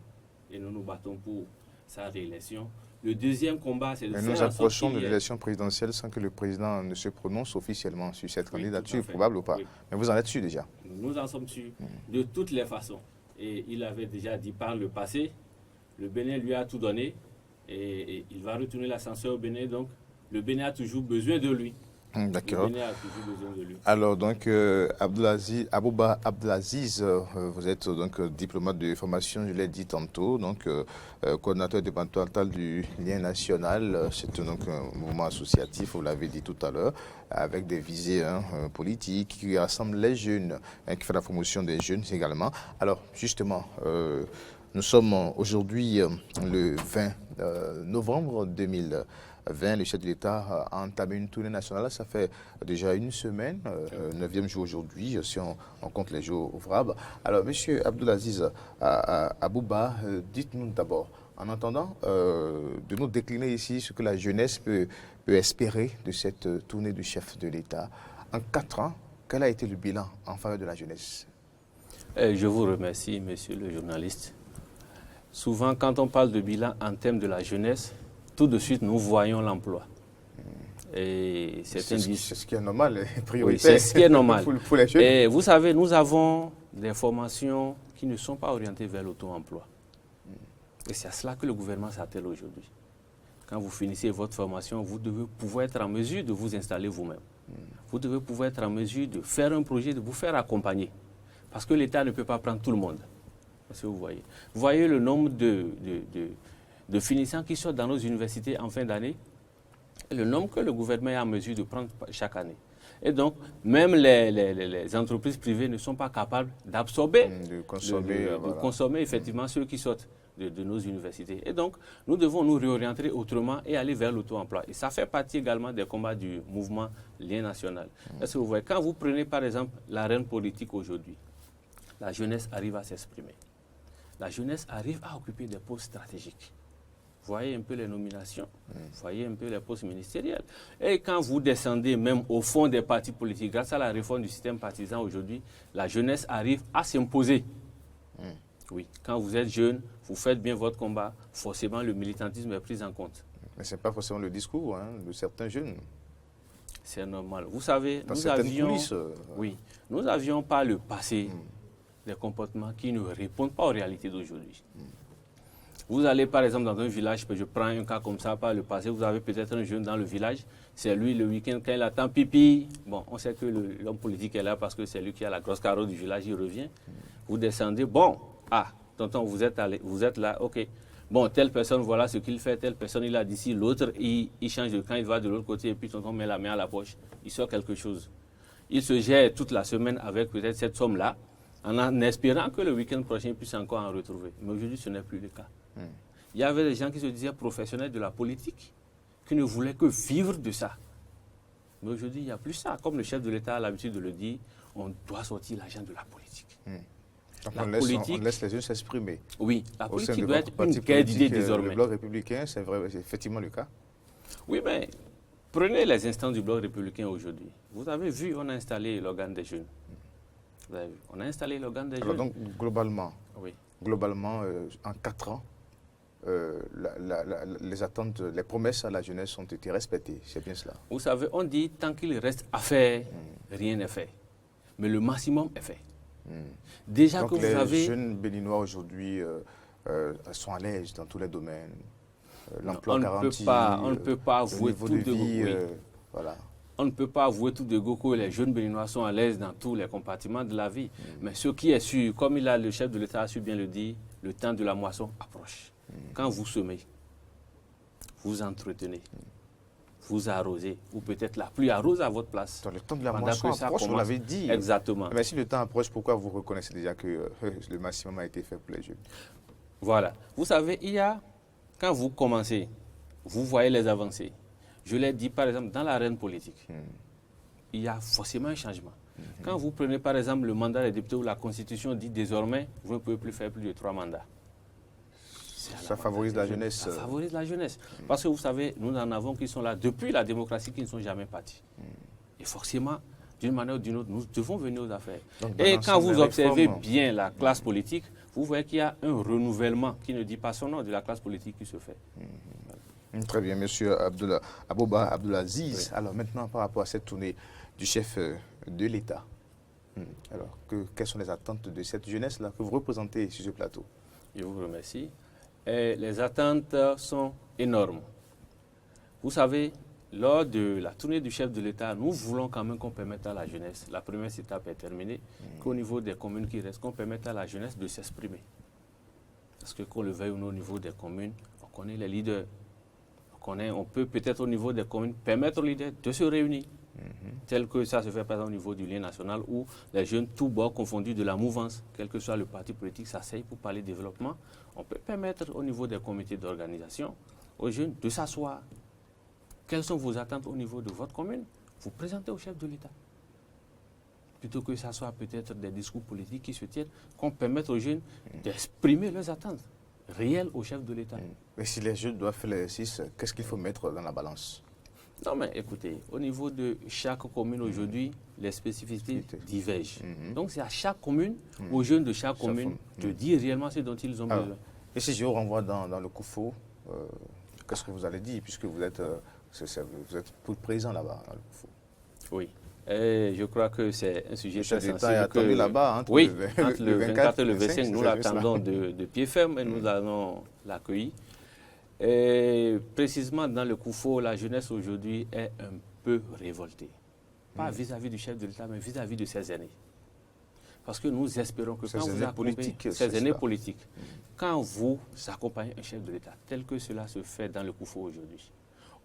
Et nous nous battons pour sa réélection. Le deuxième combat, c'est de faire en sorte nous approchons de l'élection présidentielle sans que le président ne se prononce officiellement sur cette candidature, probable ou pas. Oui. Mais vous en êtes sûr déjà? Nous en sommes sûrs, de toutes les façons. Et il avait déjà dit par le passé, le Bénin lui a tout donné et il va retourner l'ascenseur au Bénin. Donc, le Bénin a toujours besoin de lui. D'accord. Alors, donc, Abouba Abdelaziz, vous êtes donc diplomate de formation, je l'ai dit tantôt, donc coordinateur départemental du lien national. C'est donc un mouvement associatif, vous l'avez dit tout à l'heure, avec des visées politiques qui rassemblent les jeunes, qui fait la promotion des jeunes également. Alors, justement, nous sommes aujourd'hui le 20 novembre 2020. Le chef de l'État a entamé une tournée nationale. Ça fait déjà une semaine, 9e jour aujourd'hui, si on compte les jours ouvrables. Alors, M. Abdelaziz Abouba, dites-nous d'abord, en entendant de nous décliner ici ce que la jeunesse peut espérer de cette tournée du chef de l'État. En 4 ans, quel a été le bilan en faveur de la jeunesse? Je vous remercie, monsieur le journaliste. Souvent, quand on parle de bilan en termes de la jeunesse, tout de suite, nous voyons l'emploi. Et c'est ce qui est normal, prioritaire. Oui, c'est ce qui est normal. pour les jeunes. Et vous savez, nous avons des formations qui ne sont pas orientées vers l'auto-emploi. Et c'est à cela que le gouvernement s'attelle aujourd'hui. Quand vous finissez votre formation, vous devez pouvoir être en mesure de vous installer vous-même. Vous devez pouvoir être en mesure de faire un projet, de vous faire accompagner. Parce que l'État ne peut pas prendre tout le monde. Parce que vous voyez le nombre de finissants qui sortent dans nos universités en fin d'année, et le nombre que le gouvernement est en mesure de prendre chaque année. Et donc, même les entreprises privées ne sont pas capables d'absorber, de consommer effectivement ceux qui sortent de nos universités. Et donc, nous devons nous réorienter autrement et aller vers l'auto-emploi. Et ça fait partie également des combats du mouvement Lien National. Parce que vous voyez, quand vous prenez par exemple l'arène politique aujourd'hui, la jeunesse arrive à s'exprimer. La jeunesse arrive à occuper des postes stratégiques. Voyez un peu les nominations, voyez un peu les postes ministériels. Et quand vous descendez même au fond des partis politiques, grâce à la réforme du système partisan aujourd'hui, la jeunesse arrive à s'imposer. Oui, quand vous êtes jeune, vous faites bien votre combat, forcément le militantisme est pris en compte. Mais ce n'est pas forcément le discours de certains jeunes. C'est normal. Vous savez, nous avions par le passé des comportements qui ne répondent pas aux réalités d'aujourd'hui. Vous allez par exemple dans un village, je prends un cas comme ça par le passé, vous avez peut-être un jeune dans le village, c'est lui le week-end quand il attend pipi, bon, on sait que l'homme politique est là parce que c'est lui qui a la grosse carotte du village, il revient. Vous descendez, bon, tonton, vous êtes là, ok. Bon, telle personne, voilà ce qu'il fait, telle personne, il a d'ici, l'autre, il change de camp, il va de l'autre côté, et puis tonton met la main à la poche, il sort quelque chose. Il se gère toute la semaine avec peut-être cette somme-là, en espérant que le week-end prochain, il puisse encore en retrouver. Mais aujourd'hui, ce n'est plus le cas. Il y avait des gens qui se disaient professionnels de la politique, qui ne voulaient que vivre de ça. Mais aujourd'hui, il n'y a plus ça. Comme le chef de l'État a l'habitude de le dire, on doit sortir l'argent de la politique. Donc on laisse les jeunes s'exprimer. Oui, la politique doit être une guerre d'idées désormais. Le bloc républicain, c'est vrai, c'est effectivement le cas. Oui, mais prenez les instances du bloc républicain aujourd'hui. Vous avez vu, on a installé l'organe des jeunes. Vous avez vu, on a installé l'organe des jeunes. Donc, globalement, en 4 ans, les attentes, les promesses à la jeunesse ont été respectées. C'est bien cela. Vous savez, on dit tant qu'il reste à faire, rien n'est fait. Mais le maximum est fait. Déjà donc que vous avez... les jeunes béninois aujourd'hui sont à l'aise dans tous les domaines. L'emploi garanti, on ne peut pas avouer tout de vie, voilà. On ne peut pas avouer tout de go que les jeunes béninois sont à l'aise dans tous les compartiments de la vie. Mais ce qui est sûr, comme le chef de l'État a su bien le dire, le temps de la moisson approche. Quand vous semez, vous entretenez, vous arrosez, ou peut-être la pluie arrose à votre place. Dans le temps de la moisson approche, vous l'avez dit. Exactement. Mais si le temps approche, pourquoi vous reconnaissez déjà que le maximum a été fait pour les jeunes? Voilà. Vous savez, quand vous commencez, vous voyez les avancées. Je l'ai dit, par exemple, dans l'arène politique, il y a forcément un changement. Quand vous prenez, par exemple, le mandat des députés où la Constitution dit désormais, vous ne pouvez plus faire plus de 3 mandats. Ça favorise la jeunesse. Ça favorise la jeunesse. Parce que vous savez, nous en avons qui sont là depuis la démocratie, qui ne sont jamais partis. Et forcément, d'une manière ou d'une autre, nous devons venir aux affaires. Donc, et quand vous observez réformes, bien la classe politique, vous voyez qu'il y a un renouvellement qui ne dit pas son nom de la classe politique qui se fait. Très bien, monsieur Abouba Abdoulaziz. Oui. Alors maintenant, par rapport à cette tournée du chef de l'État, alors quelles sont les attentes de cette jeunesse-là que vous représentez sur ce plateau? Je vous remercie. Et les attentes sont énormes. Vous savez, lors de la tournée du chef de l'État, nous voulons quand même qu'on permette à la jeunesse, la première étape est terminée, qu'au niveau des communes qui restent, qu'on permette à la jeunesse de s'exprimer. Parce que qu'on le veuille ou non, au niveau des communes, on connaît les leaders. On peut peut-être au niveau des communes permettre aux leaders de se réunir, tel que ça se fait par exemple au niveau du lien national où les jeunes, tous bords confondus de la mouvance, quel que soit le parti politique, s'asseyent pour parler développement. On peut permettre au niveau des comités d'organisation aux jeunes de s'asseoir. Quelles sont vos attentes au niveau de votre commune? Vous présentez au chef de l'État. Plutôt que ça soit peut-être des discours politiques qui se tiennent, qu'on permette aux jeunes d'exprimer leurs attentes réelles au chef de l'État. Mais si les jeunes doivent faire l'exercice, qu'est-ce qu'il faut mettre dans la balance? Non, mais écoutez, au niveau de chaque commune aujourd'hui, les spécificités divergent. Donc c'est à chaque commune, aux jeunes de chaque commune, de dire réellement ce dont ils ont besoin. Et si je vous renvoie dans le Koufo, qu'est-ce que vous allez dire, puisque vous êtes pour présent là-bas, dans le Koufo? Oui. Et je crois que c'est un sujet très sensible. Est attendu là-bas, entre le 24 et le 25, nous l'attendons de pied ferme et nous allons l'accueillir. Et précisément dans le Koufo, la jeunesse aujourd'hui est un peu révoltée. Pas vis-à-vis du chef de l'État, mais vis-à-vis de ses aînés. Parce que nous espérons que quand vous accompagnez ces aînés politiques, quand vous accompagnez un chef de l'État, tel que cela se fait dans le Koufo aujourd'hui,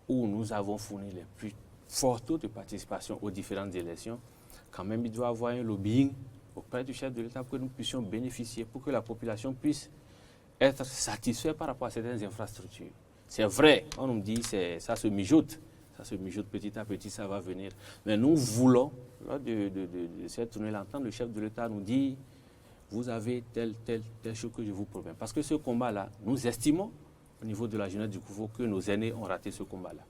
où nous avons fourni les plus forts taux de participation aux différentes élections, quand même il doit y avoir un lobbying auprès du chef de l'État pour que nous puissions bénéficier, pour que la population puisse être satisfaite par rapport à certaines infrastructures. C'est vrai, on nous dit que ça se mijote petit à petit, ça va venir. Mais nous voulons, lors de cette tournée-là, entendre le chef de l'État nous dire vous avez telle chose que je vous promets. Parce que ce combat-là, nous estimons, au niveau de la jeunesse du Koufo, que nos aînés ont raté ce combat-là.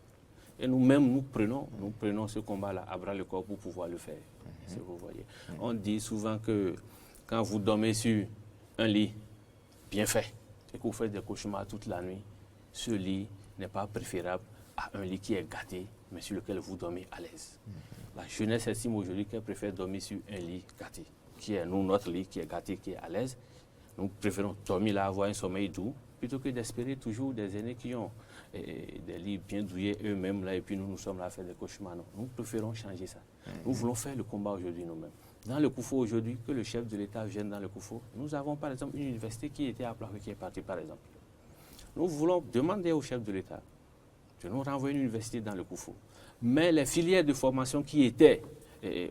Et nous-mêmes, nous prenons ce combat-là à bras le corps pour pouvoir le faire. Si vous voyez. On dit souvent que quand vous dormez sur un lit bien fait, et que vous faites des cauchemars toute la nuit, ce lit n'est pas préférable à un lit qui est gâté, mais sur lequel vous dormez à l'aise. La jeunesse estime aujourd'hui qu'elle préfère dormir sur un lit gâté, qui est notre lit qui est gâté, qui est à l'aise. Nous préférons dormir là, avoir un sommeil doux, plutôt que d'espérer toujours des aînés qui ont des lits bien douillés eux-mêmes là, et puis nous sommes là à faire des cauchemars. Non. Nous préférons changer ça. Nous voulons faire le combat aujourd'hui nous-mêmes. Dans le Koufo aujourd'hui, que le chef de l'État vienne dans le Koufo, nous avons par exemple une université qui était à Plaqué, qui est partie par exemple. Nous voulons demander au chef de l'État de nous renvoyer une université dans le Koufo. Mais les filières de formation qui étaient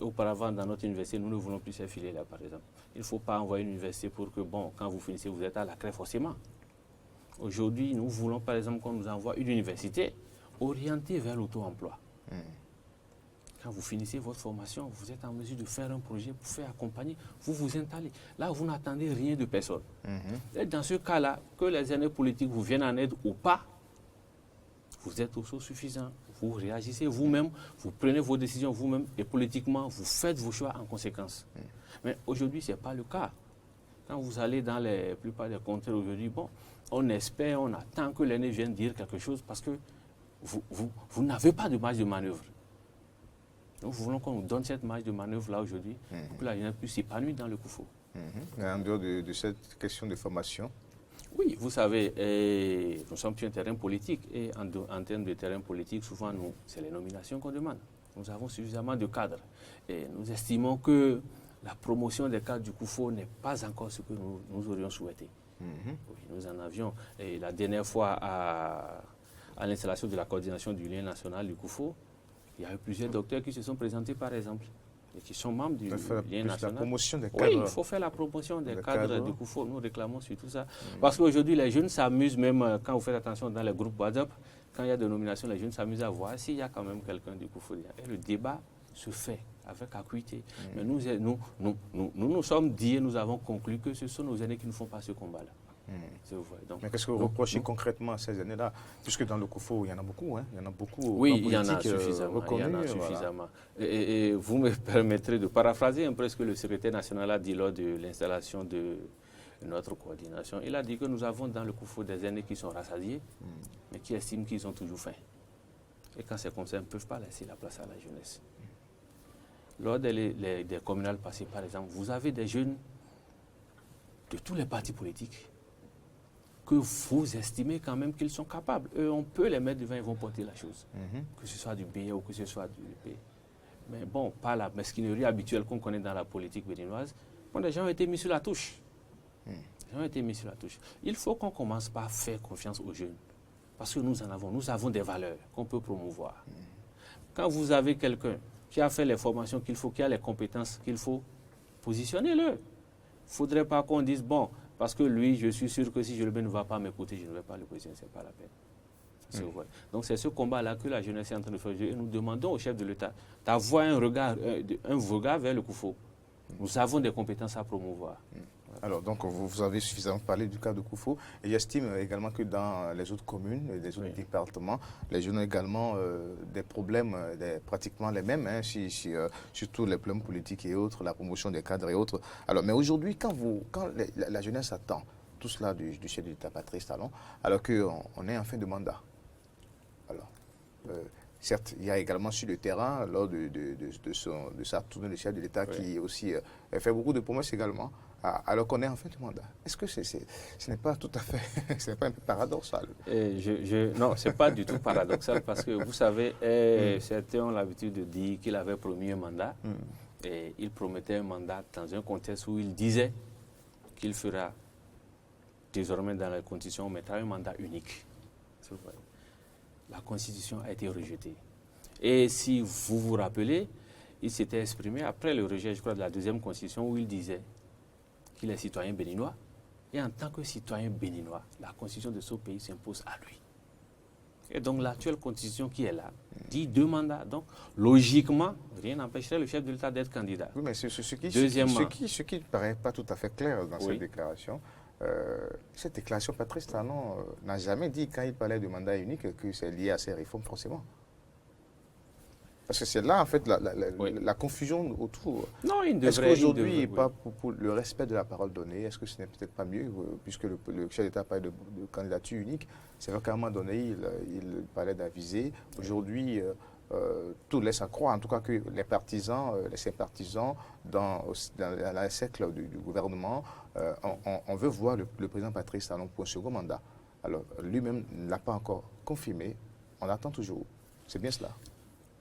auparavant dans notre université, nous ne voulons plus ces filières-là par exemple. Il ne faut pas envoyer une université pour que, bon, quand vous finissez, vous êtes à la craie forcément. Aujourd'hui, nous voulons par exemple qu'on nous envoie une université orientée vers l'auto-emploi. Quand vous finissez votre formation, vous êtes en mesure de faire un projet pour faire accompagner, vous vous installez. Là, vous n'attendez rien de personne. Et dans ce cas-là, que les aînés politiques vous viennent en aide ou pas, vous êtes autosuffisant. Vous réagissez vous-même, vous prenez vos décisions vous-même et politiquement, vous faites vos choix en conséquence. Mais aujourd'hui, ce n'est pas le cas. Quand vous allez dans la plupart des contrées aujourd'hui, bon, on espère, on attend que l'aîné vienne dire quelque chose parce que vous n'avez pas de marge de manœuvre. Nous voulons qu'on nous donne cette marge de manœuvre là aujourd'hui pour que la jeunesse puisse s'épanouir dans le Koufo. En dehors de cette question de formation? Oui, vous savez, nous sommes sur un terrain politique et en termes de terrain politique, souvent, c'est les nominations qu'on demande. Nous avons suffisamment de cadres et nous estimons que la promotion des cadres du Koufo n'est pas encore ce que nous aurions souhaité. Oui, nous en avions. Et la dernière fois, à l'installation de la coordination du lien national du Koufo, il y a eu plusieurs docteurs qui se sont présentés, par exemple, et qui sont membres du lien national. La promotion des cadres. Oui, il faut faire la promotion des cadres du Koufo. Nous réclamons sur tout ça. Parce qu'aujourd'hui, les jeunes s'amusent même, quand vous faites attention dans les groupes WhatsApp, quand il y a des nominations, les jeunes s'amusent à voir s'il y a quand même quelqu'un du Koufoudia. Et le débat se fait avec acuité. Mais nous sommes dit et nous avons conclu que ce sont nos aînés qui ne font pas ce combat-là. Donc, mais qu'est-ce que vous reprochez concrètement à ces années-là? Puisque dans le Koufou, il y en a beaucoup. Il y en a beaucoup. Oui, il y en a suffisamment. Et vous me permettrez de paraphraser un peu ce que le secrétaire national a dit lors de l'installation de notre coordination. Il a dit que nous avons dans le Koufou des aînés qui sont rassasiés, mais qui estiment qu'ils ont toujours faim. Et quand c'est comme ça, ils ne peuvent pas laisser la place à la jeunesse. Lors des communales passées, par exemple, vous avez des jeunes de tous les partis politiques que vous estimez quand même qu'ils sont capables. Eux, on peut les mettre devant, ils vont porter la chose. Que ce soit du BA ou que ce soit du UP. Mais bon, pas la mesquinerie habituelle qu'on connaît dans la politique béninoise. Bon, les gens ont été mis sur la touche. Il faut qu'on commence par faire confiance aux jeunes. Parce que nous avons des valeurs qu'on peut promouvoir. Quand vous avez quelqu'un qui a fait les formations qu'il faut, qui a les compétences qu'il faut, positionnez-le. Il ne faudrait pas qu'on dise, bon, parce que lui, je suis sûr que si je le mets, ne va pas m'écouter, je ne vais pas le positionner, ce n'est pas la peine. Donc c'est ce combat-là que la jeunesse est en train de faire. Et nous demandons au chef de l'État d'avoir un regard vers le Koufou. Nous avons des compétences à promouvoir. Alors, donc, vous avez suffisamment parlé du cas de Koufou. Et j'estime également que dans les autres communes, les autres départements, les jeunes ont également des problèmes pratiquement les mêmes, surtout les problèmes politiques et autres, la promotion des cadres et autres. Alors, mais aujourd'hui, quand la jeunesse attend tout cela du chef de l'État, Patrice Talon, alors qu'on est en fin de mandat. Alors, certes, il y a également sur le terrain, lors de sa tournée de chef de l'État, qui aussi fait beaucoup de promesses également, alors qu'on est en fin de mandat. Est-ce que ce n'est pas tout à fait, ce n'est pas un peu paradoxal? Non, ce n'est pas du tout paradoxal, parce que vous savez, certains ont l'habitude de dire qu'il avait promis un mandat, et il promettait un mandat dans un contexte où il disait qu'il fera désormais dans la Constitution, on mettra un mandat unique. La Constitution a été rejetée. Et si vous vous rappelez, il s'était exprimé après le rejet, je crois, de la deuxième Constitution, où il disait qu'il est citoyen béninois. Et en tant que citoyen béninois, la Constitution de ce pays s'impose à lui. Et donc l'actuelle Constitution qui est là dit 2 mandats. Donc logiquement, rien n'empêcherait le chef de l'État d'être candidat. Oui, mais ce qui ne paraît pas tout à fait clair dans cette déclaration, cette déclaration, Patrice Talon n'a jamais dit, quand il parlait de mandat unique, que c'est lié à ces réformes forcément. Parce que c'est là, en fait, la confusion autour. Non, il devrait. Est-ce qu'aujourd'hui, pas pour le respect de la parole donnée, est-ce que ce n'est peut-être pas mieux, puisque le chef d'État parle de candidature unique, c'est vrai qu'à un moment donné, il parlait d'aviser. Aujourd'hui, tout laisse à croire, en tout cas, que les partisans, les sympathisants, dans la cercle du gouvernement, on veut voir le président Patrice Talon pour un second mandat. Alors, lui-même ne l'a pas encore confirmé. On attend toujours. C'est bien cela.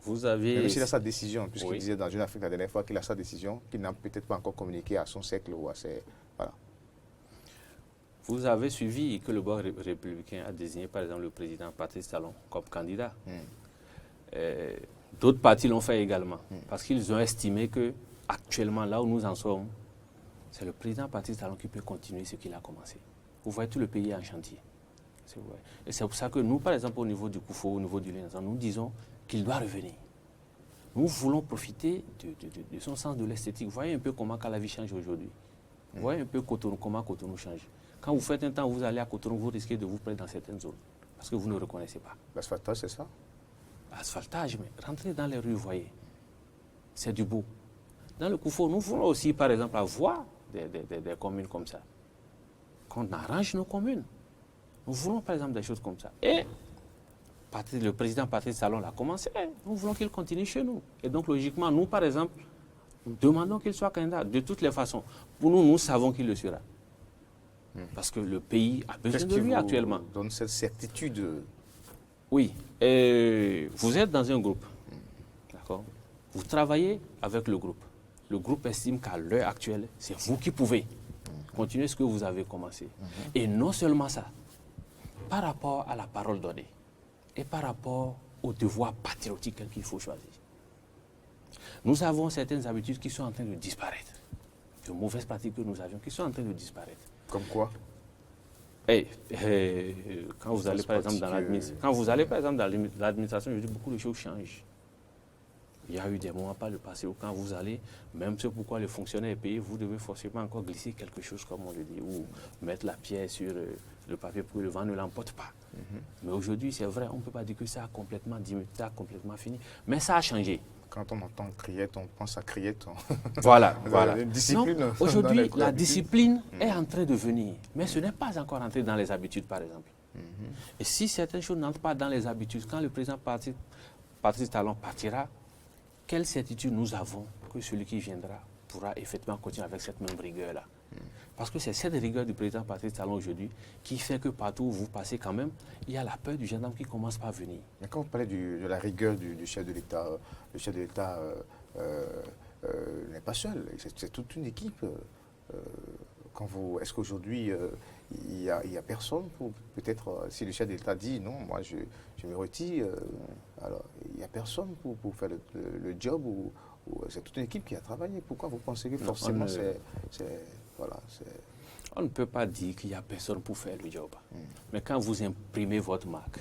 Vous avez... Même s'il a sa décision, puisqu'il disait dans Jeune Afrique la dernière fois qu'il a sa décision, qu'il n'a peut-être pas encore communiqué à son cercle ou à ses... Voilà. Vous avez suivi que le Bloc républicain a désigné, par exemple, le président Patrice Talon comme candidat. D'autres partis l'ont fait également, parce qu'ils ont estimé que actuellement, là où nous en sommes, c'est le président Patrice Talon qui peut continuer ce qu'il a commencé. Vous voyez, tout le pays est en chantier. Et c'est pour ça que nous, par exemple, au niveau du Koufou, au niveau du Lénazan, nous disons qu'il doit revenir. Nous voulons profiter de son sens de l'esthétique. Vous voyez un peu comment Calavi change aujourd'hui. Vous voyez un peu comment Cotonou change. Quand vous faites un temps, vous allez à Cotonou, vous risquez de vous prendre dans certaines zones. Parce que vous ne reconnaissez pas. L'asphaltage, c'est ça? L'asphaltage, mais rentrez dans les rues, vous voyez. C'est du beau. Dans le Koufou, nous voulons aussi, par exemple, avoir des communes comme ça. Qu'on arrange nos communes. Nous voulons, par exemple, des choses comme ça. Et le président Patrice Talon l'a commencé. Nous voulons qu'il continue chez nous. Et donc, logiquement, nous, par exemple, nous demandons qu'il soit candidat. De toutes les façons, pour nous, nous savons qu'il le sera. Parce que le pays a besoin de lui actuellement. Donne cette certitude. Oui. Et vous êtes dans un groupe. D'accord? Vous travaillez avec le groupe. Le groupe estime qu'à l'heure actuelle, c'est vous qui pouvez continuer ce que vous avez commencé. Et non seulement ça, par rapport à la parole donnée et par rapport au devoir patriotique qu'il faut choisir. Nous avons certaines habitudes qui sont en train de disparaître. De mauvaises pratiques que nous avions qui sont en train de disparaître. Comme quoi? Quand vous allez par exemple dans l'administration, je dis beaucoup de choses changent. Il y a eu des moments par le passé où quand vous allez, même ce pourquoi le fonctionnaire est payé, vous devez forcément encore glisser quelque chose, comme on le dit, ou mettre la pierre sur le papier pour que le vent ne l'emporte pas. Mais aujourd'hui, c'est vrai, on ne peut pas dire que ça a complètement diminué, ça a complètement fini. Mais ça a changé. Quand on entend criette, on pense à criette. Voilà. Aujourd'hui, la discipline est en train de venir, mais ce n'est pas encore entré dans les habitudes, par exemple. Et si certaines choses n'entrent pas dans les habitudes, quand le président Patrice Talon partira, quelle certitude nous avons que celui qui viendra pourra effectivement continuer avec cette même rigueur-là? Parce que c'est cette rigueur du président Patrice Talon aujourd'hui qui fait que partout où vous passez quand même, il y a la peur du gendarme qui commence par venir. Mais quand vous parlez de la rigueur du chef de l'État, le chef de l'État n'est pas seul, c'est toute une équipe. Est-ce qu'aujourd'hui, il y a personne pour, peut-être, si le chef de l'État dit non, moi je me retire, alors il n'y a personne pour faire le job ou c'est toute une équipe qui a travaillé. Pourquoi vous pensez que forcément On ne peut pas dire qu'il n'y a personne pour faire le job. Mais quand vous imprimez votre marque,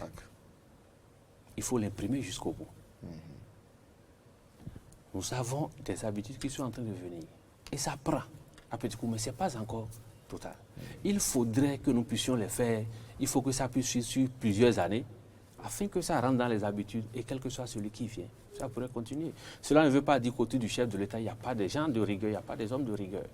il faut l'imprimer jusqu'au bout. Nous avons des habitudes qui sont en train de venir. Et ça prend à petit coup, mais ce n'est pas encore total. Il faudrait que nous puissions les faire. Il faut que ça puisse suivre sur plusieurs années afin que ça rentre dans les habitudes et quel que soit celui qui vient, ça pourrait continuer. Cela ne veut pas dire qu'au-dessus du chef de l'État, il n'y a pas des gens de rigueur, il n'y a pas des hommes de rigueur.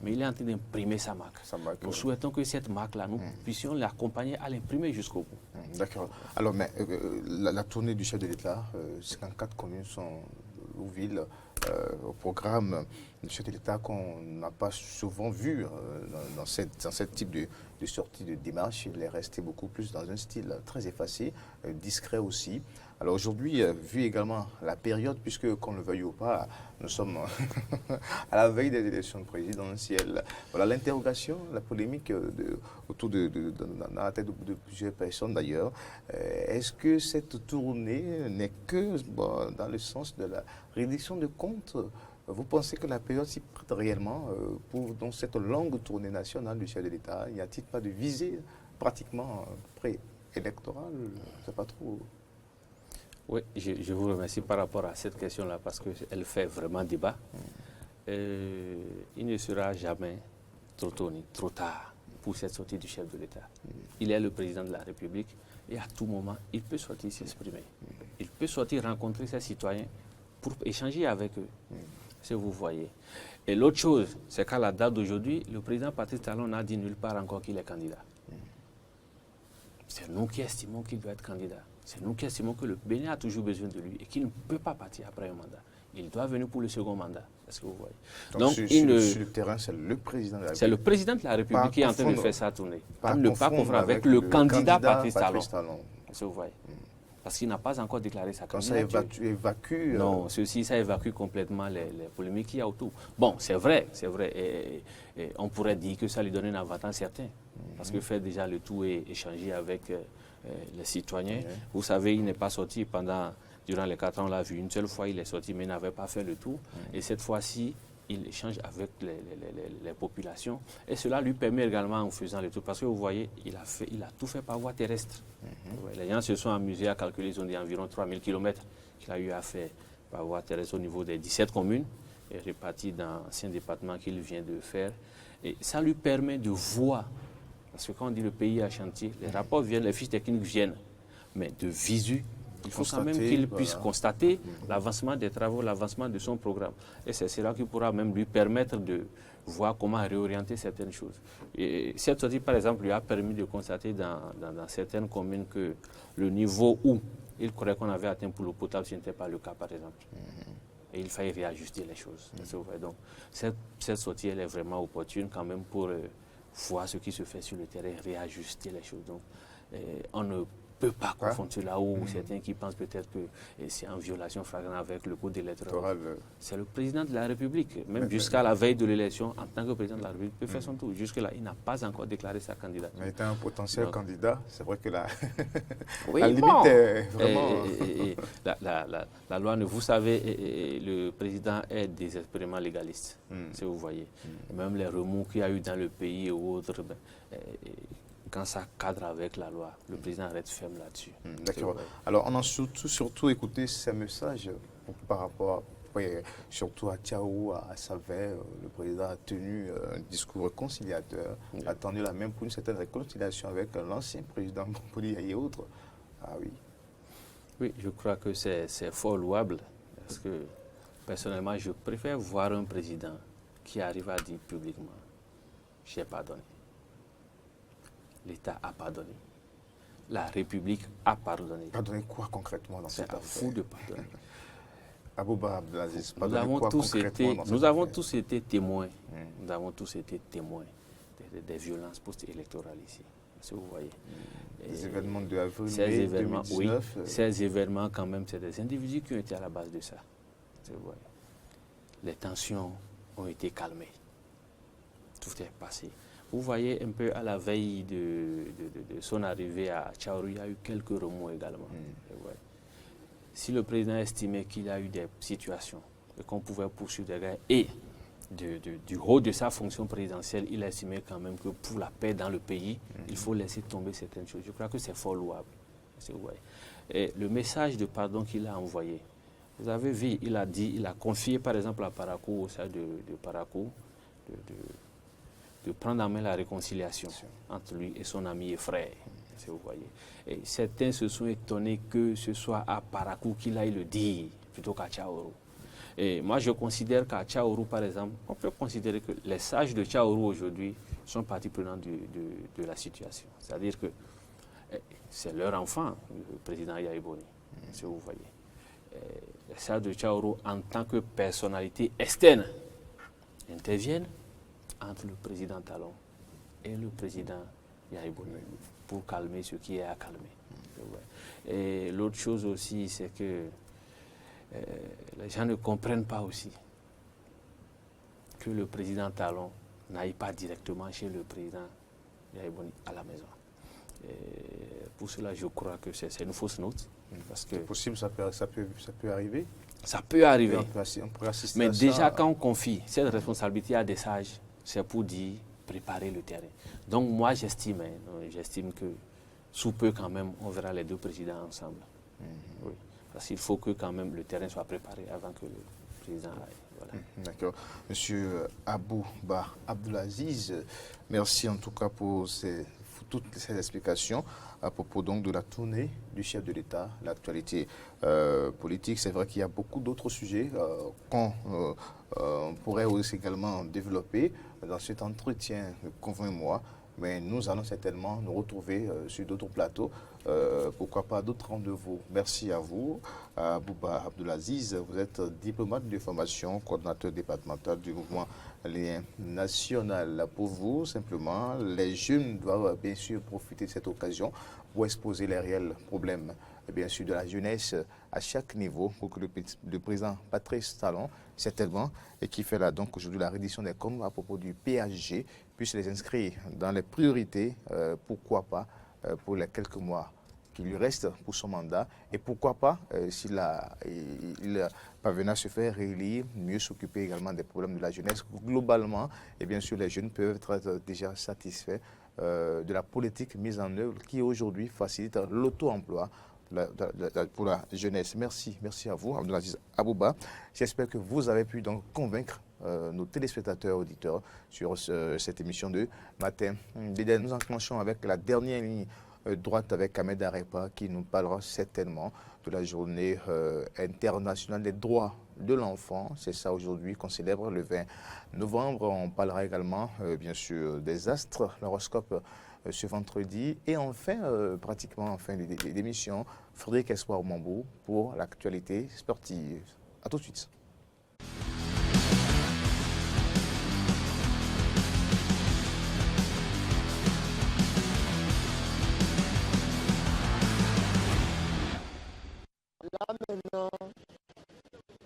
Mais il est en train d'imprimer sa marque. Nous souhaitons que cette marque-là, nous puissions l'accompagner à l'imprimer jusqu'au bout. D'accord. Alors, mais la tournée du chef de l'État, 54 communes sont ou villes au programme du chef de l'État qu'on n'a pas souvent vu dans ce type de sortie de démarche. Il est resté beaucoup plus dans un style très effacé, discret aussi. Alors aujourd'hui, vu également la période, puisque qu'on le veuille ou pas, nous sommes à la veille des élections présidentielles. Voilà l'interrogation, la polémique autour dans la tête de plusieurs personnes d'ailleurs. Est-ce que cette tournée n'est que dans le sens de la réduction de comptes? Vous pensez que la période s'y prête réellement pour donc, cette longue tournée nationale du chef de l'État? N'y a-t-il pas de visée pratiquement pré-électorale? Je ne sais pas trop. Oui, je vous remercie par rapport à cette question-là parce qu'elle fait vraiment débat. Il ne sera jamais trop tôt ni trop tard pour cette sortie du chef de l'État. Il est le président de la République et à tout moment, il peut sortir s'exprimer. Il peut sortir rencontrer ses citoyens pour échanger avec eux, si vous voyez. Et l'autre chose, c'est qu'à la date d'aujourd'hui, le président Patrice Talon n'a dit nulle part encore qu'il est candidat. C'est nous qui estimons qu'il doit être candidat. C'est nous qui estimons que le Bénin a toujours besoin de lui et qu'il ne peut pas partir après un mandat. Il doit venir pour le second mandat. Est-ce que vous voyez? Donc sur le terrain, c'est le président de la République. C'est le président de la République qui est en train de faire sa tournée. Ne pas confondre avec le candidat Patrice Talon. Est-ce que vous voyez? Parce qu'il n'a pas encore déclaré sa candidature. Quand ça évacue... Non, ça évacue complètement les polémiques qu'il y a autour. Bon, c'est vrai. Et on pourrait dire que ça lui donne un avantage certain. Parce que faire déjà le tout et échanger avec les citoyens. Vous savez, il n'est pas sorti durant les 4 ans, on l'a vu une seule fois, il est sorti, mais il n'avait pas fait le tour. Et cette fois-ci, il échange avec les populations. Et cela lui permet également, en faisant le tour, parce que vous voyez, il a tout fait par voie terrestre. Les gens se sont amusés à calculer, ils ont dit environ 3000 km qu'il a eu à faire par voie terrestre au niveau des 17 communes, et répartis dans 5 départements qu'il vient de faire. Et ça lui permet de voir, parce que quand on dit le pays à chantier, les rapports viennent, les fiches techniques viennent, mais de visu, il faut quand même qu'il puisse constater l'avancement des travaux, l'avancement de son programme. Et c'est cela qui pourra même lui permettre de voir comment réorienter certaines choses. Et cette sortie, par exemple, lui a permis de constater dans certaines communes que le niveau où il croyait qu'on avait atteint pour l'eau potable, ce n'était pas le cas, par exemple. Et il fallait réajuster les choses. Donc, cette sortie, elle est vraiment opportune quand même pour voir ce qui se fait sur le terrain, réajuster les choses. Donc, on ne peut pas confondre cela où certains qui pensent peut-être que c'est en violation flagrante avec le code électoral. C'est le président de la République, même jusqu'à la veille de l'élection, en tant que président de la République, peut faire son tour. Jusque-là, il n'a pas encore déclaré sa candidature. Mais étant un potentiel candidat, c'est vrai que la limite est vraiment... La loi, vous savez, le président est désespérément légaliste, si vous voyez. Même les remous qu'il y a eu dans le pays et autres, quand ça cadre avec la loi, le président reste ferme là-dessus. D'accord. Alors, on a surtout écouté ces messages par rapport, surtout à Tchao, à Savin. Le président a tenu un discours conciliateur, a tendu la main pour une certaine réconciliation avec l'ancien président Bompoli et autres. Ah oui. Oui, je crois que c'est fort louable, parce que personnellement, je préfère voir un président qui arrive à dire publiquement « j'ai pardonné ». L'État a pardonné. La République a pardonné. Pardonner quoi concrètement dans cette affaire? C'est fou de pardonner. Abouba Abdelaziz, Nous avons tous été témoins. Nous avons tous été témoins des violences post-électorales ici. Si vous voyez. Les événements de avril, ces événements, 2019. Oui, ces événements, quand même, c'est des individus qui ont été à la base de ça. Si vous voyez. Les tensions ont été calmées. Tout est passé. Vous voyez un peu à la veille de son arrivée à Tchaourou, il y a eu quelques remous également. Ouais. Si le président estimait qu'il y a eu des situations et qu'on pouvait poursuivre des gars, et du haut de sa fonction présidentielle, il estimait quand même que pour la paix dans le pays, il faut laisser tomber certaines choses. Je crois que c'est fort louable. Et le message de pardon qu'il a envoyé, vous avez vu, il a confié par exemple à Parakou, au sein de Parakou, de prendre en main la réconciliation entre lui et son ami et frère, si vous voyez. Et certains se sont étonnés que ce soit à Parakou qu'il aille le dire, plutôt qu'à Tchaourou. Et moi, je considère qu'à Tchaourou, par exemple, on peut considérer que les sages de Tchaourou aujourd'hui sont partie prenante de la situation. C'est-à-dire que c'est leur enfant, le président Yahya Boni, si vous voyez. Les sages de Tchaourou, en tant que personnalité externe, interviennent entre le président Talon et le président Yahya Boni pour calmer ce qui est à calmer. Et l'autre chose aussi, c'est que les gens ne comprennent pas aussi que le président Talon n'aille pas directement chez le président Yahya Boni à la maison. Et pour cela, je crois que c'est une fausse note. C'est possible, ça peut arriver. Ça peut arriver. On peut assister mais à déjà, ça. quand on confie cette responsabilité à des sages, c'est pour dire préparer le terrain. Donc moi, j'estime que sous peu quand même, on verra les deux présidents ensemble. Oui. Parce qu'il faut que quand même le terrain soit préparé avant que le président aille. Voilà. D'accord. Monsieur Abouba Abdelaziz, merci en tout cas pour toutes ces explications à propos donc de la tournée du chef de l'État, l'actualité politique. C'est vrai qu'il y a beaucoup d'autres sujets qu'on pourrait aussi également développer dans cet entretien de convainc-moi. Mais nous allons certainement nous retrouver sur d'autres plateaux, pourquoi pas d'autres rendez-vous. Merci à vous, Abouba Abdelaziz. Vous êtes diplomate de formation, coordinateur départemental du mouvement Lien National. Pour vous, simplement, les jeunes doivent bien sûr profiter de cette occasion pour exposer les réels problèmes, bien sûr, de la jeunesse à chaque niveau, pour que le président Patrice Talon, certainement, et qui fait là donc aujourd'hui la reddition des comptes à propos du PHG, puisse les inscrire dans les priorités, pourquoi pas, pour les quelques mois qui lui restent pour son mandat, et pourquoi pas, s'il parvient à se faire réélire, mieux s'occuper également des problèmes de la jeunesse. Globalement, et bien sûr, les jeunes peuvent être déjà satisfaits de la politique mise en œuvre qui aujourd'hui facilite l'auto-emploi pour la jeunesse. Merci à vous, Abdelaziz Abouba. J'espère que vous avez pu donc convaincre nos téléspectateurs, auditeurs sur cette émission de matin. Nous enclenchons avec la dernière ligne droite avec Ahmed Arepa qui nous parlera certainement de la journée internationale des droits de l'enfant. C'est ça aujourd'hui qu'on célèbre le 20 novembre. On parlera également bien sûr des astres, l'horoscope ce vendredi. Et enfin, pratiquement en fin d'émission, Frédéric Espoir Mambou pour l'actualité sportive. A tout de suite. Là maintenant,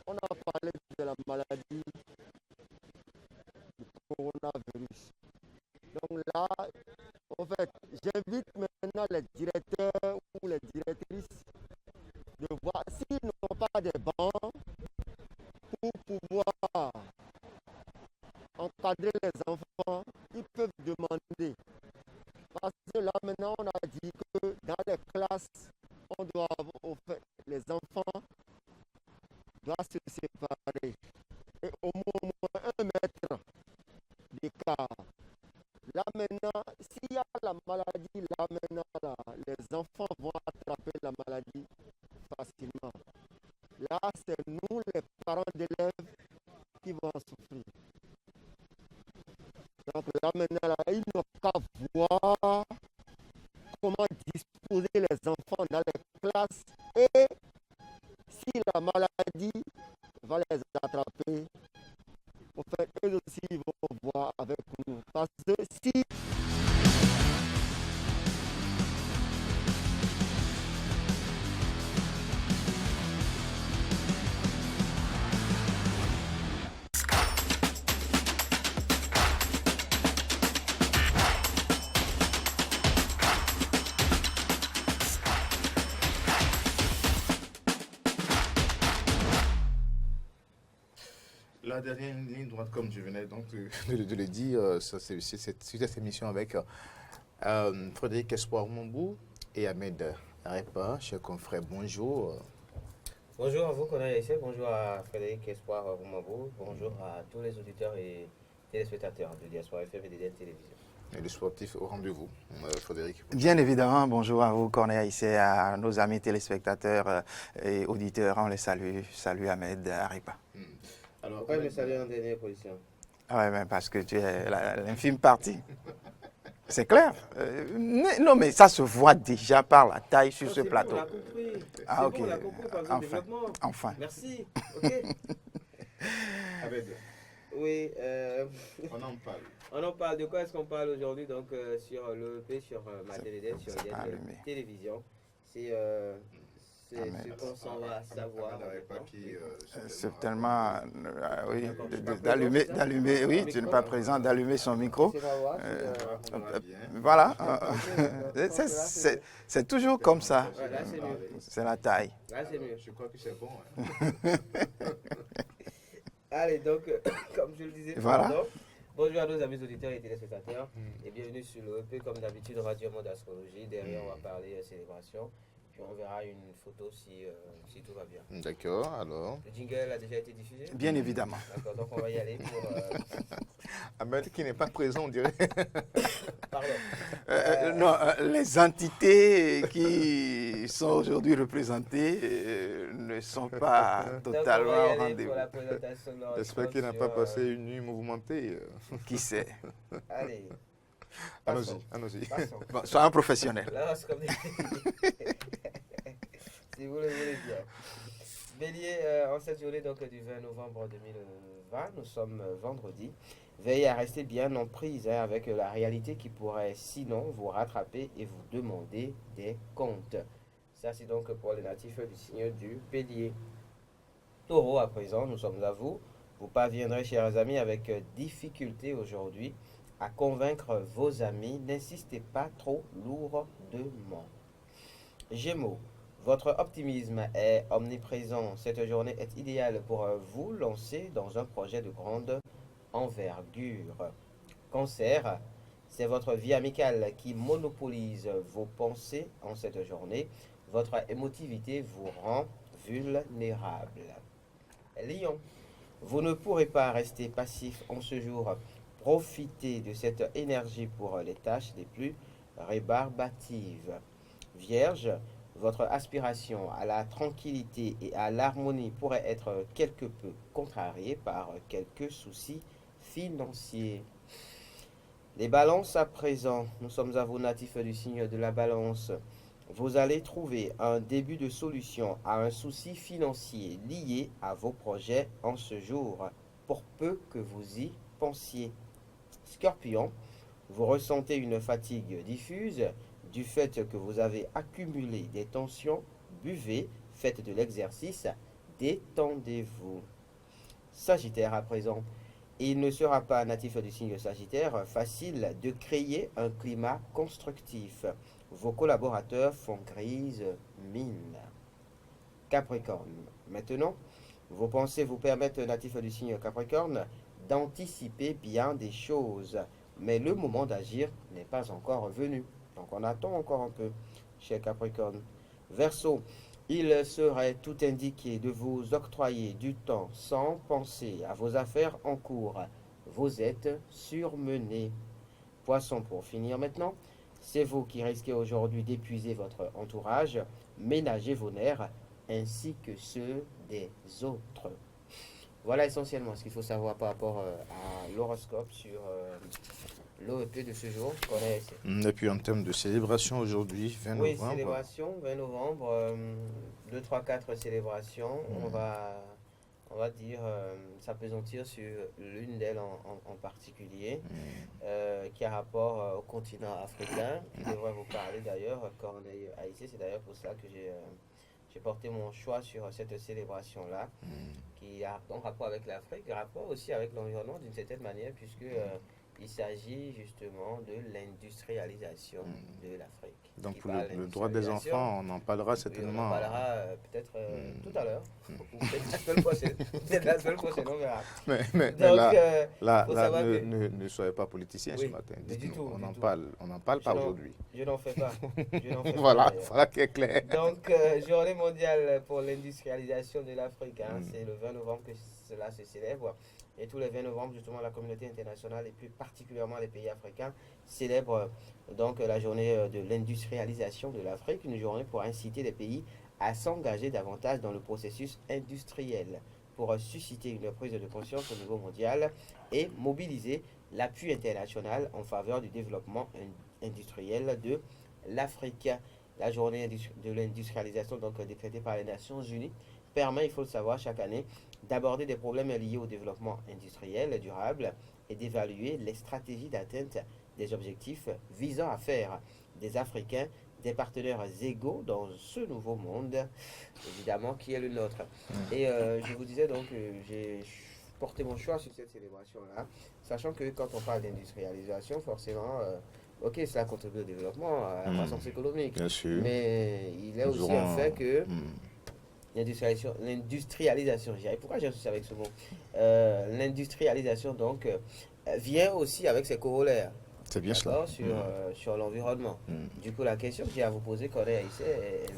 on a parlé de la maladie du coronavirus. Donc là, en fait, j'invite maintenant les directeurs ou les directrices de voir s'ils n'ont pas de bancs pour pouvoir encadrer les enfants, ils peuvent demander. Parce que là Là maintenant, s'il y a la maladie, là maintenant, là, les enfants vont attraper la maladie facilement. Là, c'est nous, les parents d'élèves, qui vont en souffrir. Donc là maintenant, là, ils n'ont qu'à voir comment disposer les enfants dans les classes et si la maladie va les attraper, en fait, eux aussi ils vont voir avec nous. Parce que si La dernière ligne droite, comme je venais donc de le dire, c'est cette émission avec Frédéric Espoir Mambou et Ahmed Arepa, chers confrères, bonjour. Bonjour à vous, Konaï Aïssé, bonjour à Frédéric Espoir Mambou, bonjour à tous les auditeurs et téléspectateurs de Diaspora FM et de Télévision. Et le sportif au rendez-vous, Frédéric. Bien évidemment, bonjour à vous, Corneille Aïssé, à nos amis téléspectateurs et auditeurs, on les salue. Salut Ahmed Arepa. Alors, pourquoi me saluer en dernière position? Oui, mais parce que tu es l'infime partie. C'est clair. Non, mais ça se voit déjà par la taille sur ce plateau. On a compris. Ah, ok. Bon, on a compris par le développement. Enfin. Merci. Ok. Ahmed. Oui. On en parle. On en parle. De quoi est-ce qu'on parle aujourd'hui? Donc, sur l'EP, sur ma télévision, sur la télévision. C'est ce qu'on s'en va savoir. C'est tellement, oui, d'allumer, oui, tu n'es pas présent, d'allumer son micro. Voilà, c'est toujours comme ça. C'est la taille. Là, c'est mieux. Je crois que c'est bon. Allez, donc, comme je le disais, voilà. Bonjour à nos amis auditeurs et téléspectateurs et bienvenue sur l'EP, comme d'habitude, Radio Monde Astrologie. Derrière, on va parler célébration. Puis on verra une photo si tout va bien. D'accord, alors. Le jingle a déjà été diffusé? Bien évidemment. D'accord, donc on va y aller pour... Ahmed qui n'est pas présent, on dirait. Pardon. Non, les entités qui sont aujourd'hui représentées ne sont pas totalement au rendez-vous. J'espère qu'il n'a pas passé une nuit mouvementée. Qui sait? Allez. Allons-y. Bon, sois un professionnel. Là, c'est comme des... si vous le voulez bien. Bélier, en cette journée donc, du 20 novembre 2020, nous sommes vendredi. Veillez à rester bien en prise avec la réalité qui pourrait sinon vous rattraper et vous demander des comptes. Ça, c'est donc pour les natifs du signe du Bélier. Taureau, à présent, nous sommes à vous. Vous parviendrez, chers amis, avec difficulté aujourd'hui à convaincre vos amis. N'insistez pas trop lourdement. Gémeaux, votre optimisme est omniprésent. Cette journée est idéale pour vous lancer dans un projet de grande envergure. Cancer, c'est votre vie amicale qui monopolise vos pensées en cette journée. Votre émotivité vous rend vulnérable. Lion, vous ne pourrez pas rester passif en ce jour. Profitez de cette énergie pour les tâches les plus rébarbatives. Vierge, votre aspiration à la tranquillité et à l'harmonie pourrait être quelque peu contrariée par quelques soucis financiers. Les balances à présent, nous sommes à vous natifs du signe de la balance. Vous allez trouver un début de solution à un souci financier lié à vos projets en ce jour, pour peu que vous y pensiez. Scorpion, vous ressentez une fatigue diffuse du fait que vous avez accumulé des tensions. Buvez, faites de l'exercice, détendez-vous. Sagittaire, à présent, il ne sera pas natif du signe Sagittaire facile de créer un climat constructif. Vos collaborateurs font grise mine. Capricorne, maintenant, vos pensées vous permettent, natif du signe Capricorne, d'anticiper bien des choses, mais le moment d'agir n'est pas encore venu. Donc on attend encore un peu, cher Capricorne. Verseau, il serait tout indiqué de vous octroyer du temps sans penser à vos affaires en cours. Vous êtes surmené. Poisson, pour finir maintenant, c'est vous qui risquez aujourd'hui d'épuiser votre entourage. Ménagez vos nerfs ainsi que ceux des autres. Voilà essentiellement ce qu'il faut savoir par rapport à l'horoscope sur l'OEP de ce jour. Et puis en termes de célébration aujourd'hui, 20 novembre. Oui, célébration, 20 novembre, 2, 3, 4 célébrations. On va dire, s'appesantir sur l'une d'elles en particulier, qui a rapport au continent africain. Je devrais vous parler d'ailleurs, Corneille Haïtien, c'est d'ailleurs pour cela que j'ai porté mon choix sur cette célébration-là, qui a donc rapport avec l'Afrique, rapport aussi avec l'environnement d'une certaine manière, puisque il s'agit justement de l'industrialisation de l'Afrique. Donc pour le droit des enfants, on en parlera certainement. On en parlera peut-être tout à l'heure, ou peut-être la semaine prochaine. Peut-être la semaine prochaine, on verra. Mais donc, là ne soyez pas politicien ce matin. On n'en parle pas aujourd'hui. Je n'en fais pas. Voilà qui est clair. Donc, journée mondiale pour l'industrialisation de l'Afrique, c'est le 20 novembre que cela se célèbre. Et tous les 20 novembre, justement, la communauté internationale et plus particulièrement les pays africains célèbrent donc la journée de l'industrialisation de l'Afrique, une journée pour inciter les pays à s'engager davantage dans le processus industriel, pour susciter une prise de conscience au niveau mondial et mobiliser l'appui international en faveur du développement industriel de l'Afrique. La journée de l'industrialisation, donc décrétée par les Nations Unies, permet, il faut le savoir, chaque année, d'aborder des problèmes liés au développement industriel et durable et d'évaluer les stratégies d'atteinte des objectifs visant à faire des Africains des partenaires égaux dans ce nouveau monde, évidemment, qui est le nôtre. Et je vous disais donc, j'ai porté mon choix sur cette célébration-là, sachant que quand on parle d'industrialisation, forcément, ok, cela contribue au développement, à la croissance économique, bien sûr. Mais il est aussi un fait que l'industrialisation, pourquoi j'ai associé avec ce mot, l'industrialisation donc vient aussi avec ses corollaires. C'est bien cela. Sur l'environnement. Du coup, la question que j'ai à vous poser, Corneille,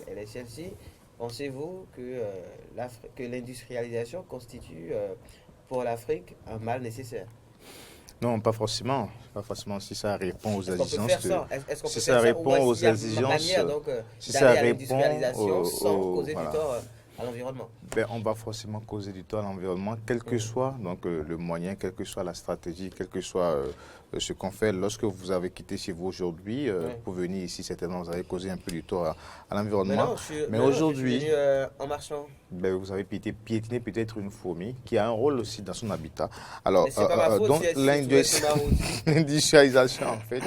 elle est celle-ci. Pensez-vous que l'industrialisation constitue pour l'Afrique un mal nécessaire? Non, pas forcément. Pas forcément si ça répond aux exigences. Est-ce qu'on peut si faire ça répond aux exigences. Si ça répond sans causer du tort à l'environnement. On va forcément causer du tort à l'environnement, quel que soit donc, le moyen, quelle que soit la stratégie, quel que soit ce qu'on fait. Lorsque vous avez quitté chez vous aujourd'hui, pour venir ici, certainement, vous avez causé un peu du tort à l'environnement. Mais aujourd'hui, en marchant. Vous avez piétiné peut-être une fourmi qui a un rôle aussi dans son habitat. Alors, donc l'industrialisation, en fait,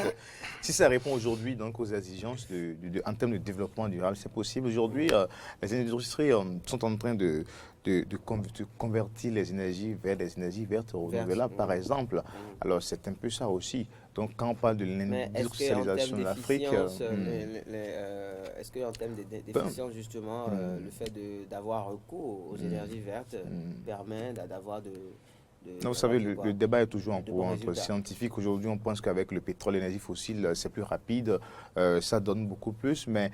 si ça répond aujourd'hui donc aux exigences en termes de développement durable, c'est possible. Aujourd'hui, les industries sont en train de convertir les énergies vers des énergies vertes renouvelables, par exemple. Alors, c'est un peu ça aussi. Donc, quand on parle de l'industrialisation de l'Afrique... Est-ce qu'en termes d'efficience, justement, le fait d'avoir recours aux énergies vertes permet d'avoir non, vous savez, le débat est toujours en cours entre scientifiques. Aujourd'hui, on pense qu'avec le pétrole, l'énergie fossile, c'est plus rapide, ça donne beaucoup plus, mais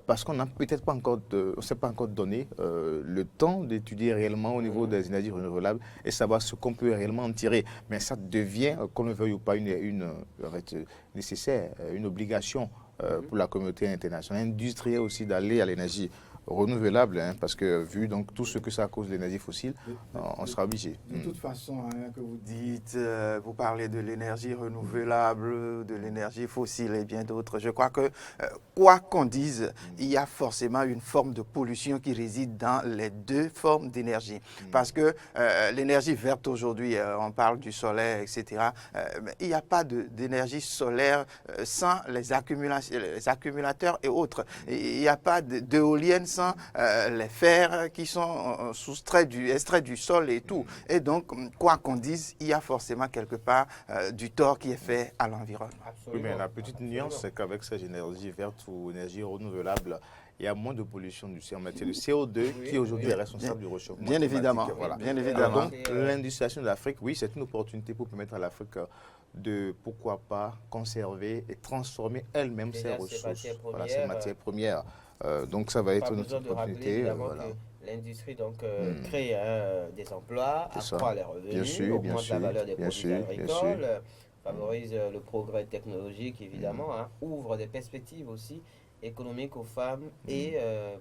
parce qu'on n'a peut-être pas encore, on s'est pas encore donné le temps d'étudier réellement au niveau des énergies renouvelables et savoir ce qu'on peut réellement en tirer. Mais ça devient, qu'on le veuille ou pas, nécessaire, une obligation pour la communauté internationale, industrielle aussi, d'aller à l'énergie renouvelable, parce que vu donc tout ce que ça cause l'énergie fossile, on sera obligé. De toute façon, que vous dites, vous parlez de l'énergie renouvelable, de l'énergie fossile et bien d'autres. Je crois que quoi qu'on dise, il y a forcément une forme de pollution qui réside dans les deux formes d'énergie. Parce que l'énergie verte aujourd'hui, on parle du solaire, etc. Mais il n'y a pas d'énergie solaire sans les accumulateurs et autres. Il n'y a pas d'éoliennes sans les fers qui sont extraits du sol et tout. Et donc, quoi qu'on dise, il y a forcément quelque part du tort qui est fait à l'environnement. Oui, mais la petite nuance, c'est qu'avec ces énergies vertes ou énergies renouvelables, il y a moins de pollution en matière de CO2 qui aujourd'hui est responsable du réchauffement climatique. Évidemment. Voilà. Bien évidemment. Donc, l'industrialisation de l'Afrique, oui, c'est une opportunité pour permettre à l'Afrique de, pourquoi pas, conserver et transformer elle-même ses ressources, ses matières premières. Donc ça va être notre opportunité. L'industrie crée des emplois, accroît les revenus, augmente la valeur des produits agricoles, favorise le progrès technologique, évidemment, hein, ouvre des perspectives aussi économiques aux femmes et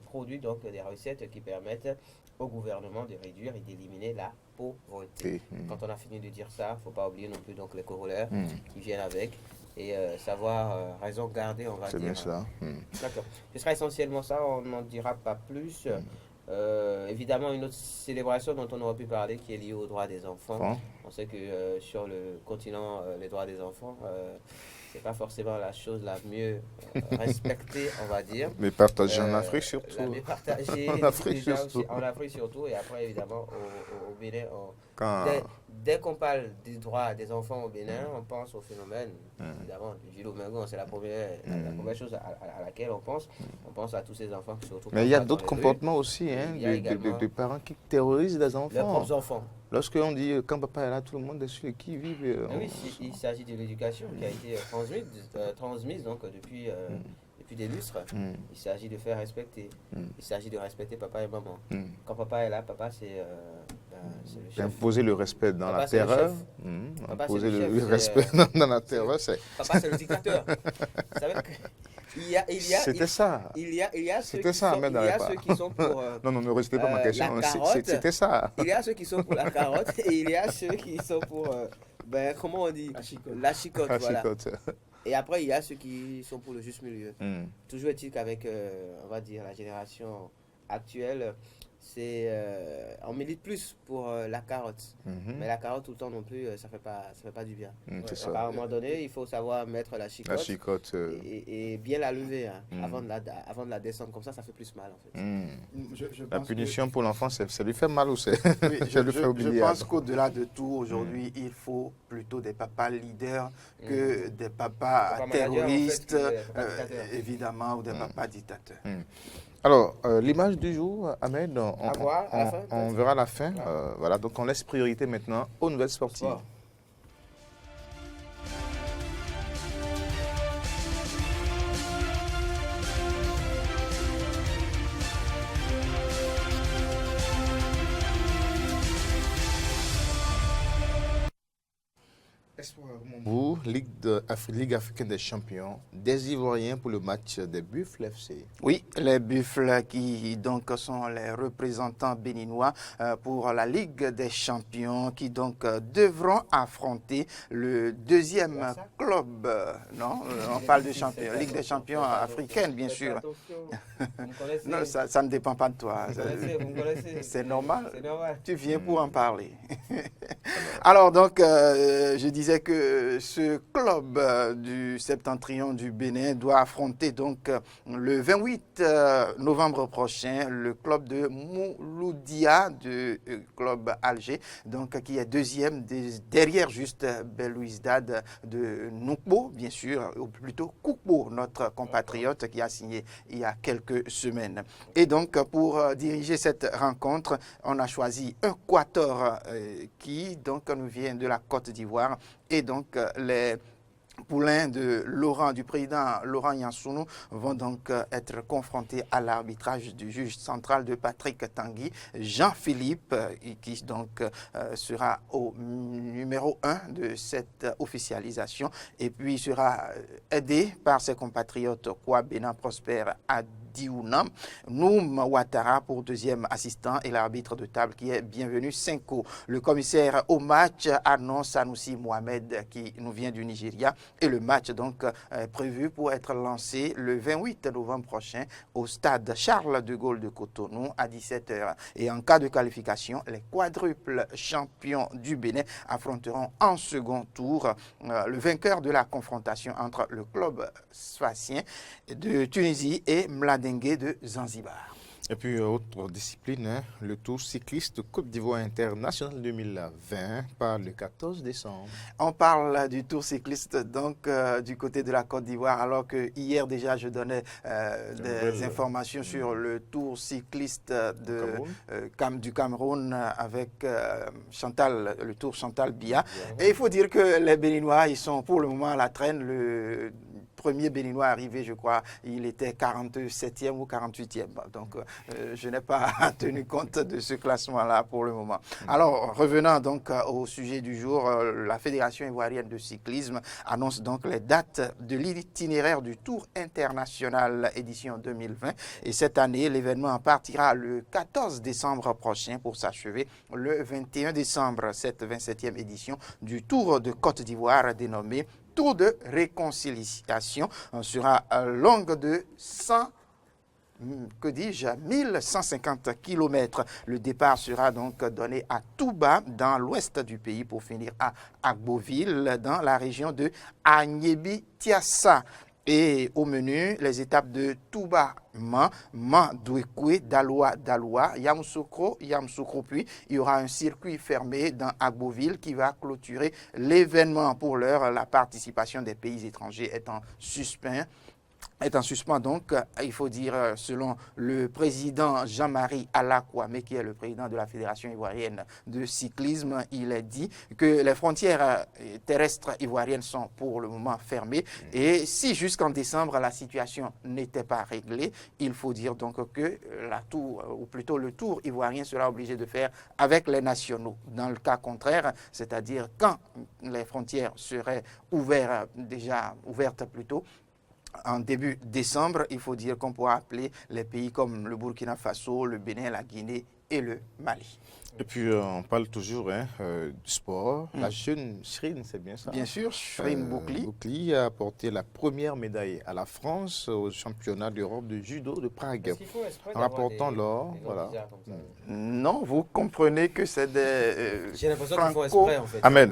produit donc des recettes qui permettent au gouvernement de réduire et d'éliminer la pauvreté. Quand on a fini de dire ça, il ne faut pas oublier non plus donc les corollaires qui viennent avec et savoir raison garder, on va dire. C'est bien cela. D'accord. Ce sera essentiellement ça, on n'en dira pas plus. Évidemment, une autre célébration dont on aurait pu parler qui est liée aux droits des enfants. On sait que sur le continent, les droits des enfants, c'est pas forcément la chose la mieux respectée, on va dire. Mais partagée en Afrique surtout. Mais partagée en Afrique surtout. En Afrique surtout, et après évidemment au Bénin. Dès qu'on parle des droits des enfants au Bénin, on pense au phénomène, évidemment, du Gilo-Mengon, c'est la première chose à laquelle on pense. On pense à tous ces enfants qui se retrouvent. Mais il y a d'autres comportements aussi, hein, de parents qui terrorisent les enfants. Leurs propres enfants. Lorsqu'on dit quand papa est là, tout le monde est celui qui vit. Oui, il s'agit de l'éducation qui a été transmise donc, depuis des lustres. Il s'agit de faire respecter. Il s'agit de respecter papa et maman. Quand papa est là, papa c'est le chef. Imposer le respect dans la terreur. Imposer le respect dans la terreur, c'est... Papa c'est le dictateur. Vous savez que... C'était ça. Il y a ceux qui sont pour non, ne restez pas ma question. C'était ça. Il y a ceux qui sont pour la carotte et il y a ceux qui sont pour, comment on dit, la chicotte. Voilà. Et après, il y a ceux qui sont pour le juste milieu. Toujours est-il qu'avec, on va dire, la génération actuelle, on milite plus pour la carotte. Mais la carotte tout le temps non plus, ça fait pas du bien. À un moment donné, il faut savoir mettre la chicotte, et bien la lever avant de la descendre. Comme ça fait plus mal en fait. La punition pour l'enfant, ça lui fait mal ou c'est je pense qu'au-delà de tout, aujourd'hui, il faut plutôt des papas leaders que des papas terroristes, évidemment, ou des papas dictateurs. Alors, l'image du jour, Ahmed, on verra la fin. Voilà, donc on laisse priorité maintenant aux nouvelles sportives. Vous, Ligue africaine des champions, des Ivoiriens pour le match des Buffles FC. Oui, les Buffles qui donc sont les représentants béninois pour la Ligue des champions qui donc devront affronter le deuxième club. Non, on parle de champions, Ligue des champions africaine bien sûr. Non, ça ne dépend pas de toi. C'est normal. Tu viens pour en parler. Alors donc, je disais que ce club du Septentrion du Bénin doit affronter donc le 28 novembre prochain le club de Mouloudia du club Alger, donc qui est deuxième derrière juste Belouizdad de Noukbo, bien sûr, ou plutôt Koukbo, notre compatriote qui a signé il y a quelques semaines. Et donc pour diriger cette rencontre, on a choisi un quatuor qui donc nous vient de la Côte d'Ivoire. Et donc, les poulains du président Laurent Yansounou vont donc être confrontés à l'arbitrage du juge central de Patrick Tanguy, Jean-Philippe, qui donc sera au numéro 1 de cette officialisation et puis sera aidé par ses compatriotes Kwa Benan Prosper à Diounam, Noum Ouattara pour deuxième assistant et l'arbitre de table qui est Bienvenu Senko. Le commissaire au match annonce Sanoussi Mohamed qui nous vient du Nigeria et le match donc est prévu pour être lancé le 28 novembre prochain au stade Charles de Gaulle de Cotonou à 17h. Et en cas de qualification, les quadruples champions du Bénin affronteront en second tour le vainqueur de la confrontation entre le club sfaxien de Tunisie et Mladengue de Zanzibar. Et puis, autre discipline, hein, le Tour cycliste Côte d'Ivoire international 2020 par le 14 décembre. On parle du Tour cycliste donc du côté de la Côte d'Ivoire, alors que hier déjà je donnais des informations sur le Tour cycliste du Cameroun avec le Tour Chantal Biya. Et il faut dire que les Béninois, ils sont pour le moment à la traîne. Le premier Béninois arrivé, je crois, il était 47e ou 48e. Donc, je n'ai pas tenu compte de ce classement-là pour le moment. Alors, revenant donc au sujet du jour, la Fédération ivoirienne de cyclisme annonce donc les dates de l'itinéraire du Tour international édition 2020. Et cette année, l'événement partira le 14 décembre prochain pour s'achever le 21 décembre, cette 27e édition du Tour de Côte d'Ivoire dénommé Tour de réconciliation sera longue de 1150 km. Le départ sera donc donné à Touba, dans l'ouest du pays, pour finir à Agboville, dans la région de Agnébi-Tiassa. Et au menu, les étapes de Touba, Douekoué, Daloa, Yamoussoukro, puis il y aura un circuit fermé dans Agboville qui va clôturer l'événement. Pour l'heure, la participation des pays étrangers est en suspens. Donc, il faut dire, selon le président Jean-Marie Alakwame, qui est le président de la Fédération ivoirienne de cyclisme, il a dit que les frontières terrestres ivoiriennes sont pour le moment fermées. Et si jusqu'en décembre, la situation n'était pas réglée, il faut dire donc que le Tour ivoirien sera obligé de faire avec les nationaux. Dans le cas contraire, c'est-à-dire quand les frontières seraient ouvertes plutôt, en début décembre, il faut dire qu'on pourra appeler les pays comme le Burkina Faso, le Bénin, la Guinée et le Mali. Et puis, on parle toujours du sport. La jeune Shrine, c'est bien ça? Bien sûr, Shrine Boukli. Boukli a apporté la première médaille à la France au championnat d'Europe de judo de Prague. En rapportant l'or, voilà. Non, vous comprenez que c'est des J'ai l'impression qu'ils font exprès, en fait. Ahmed,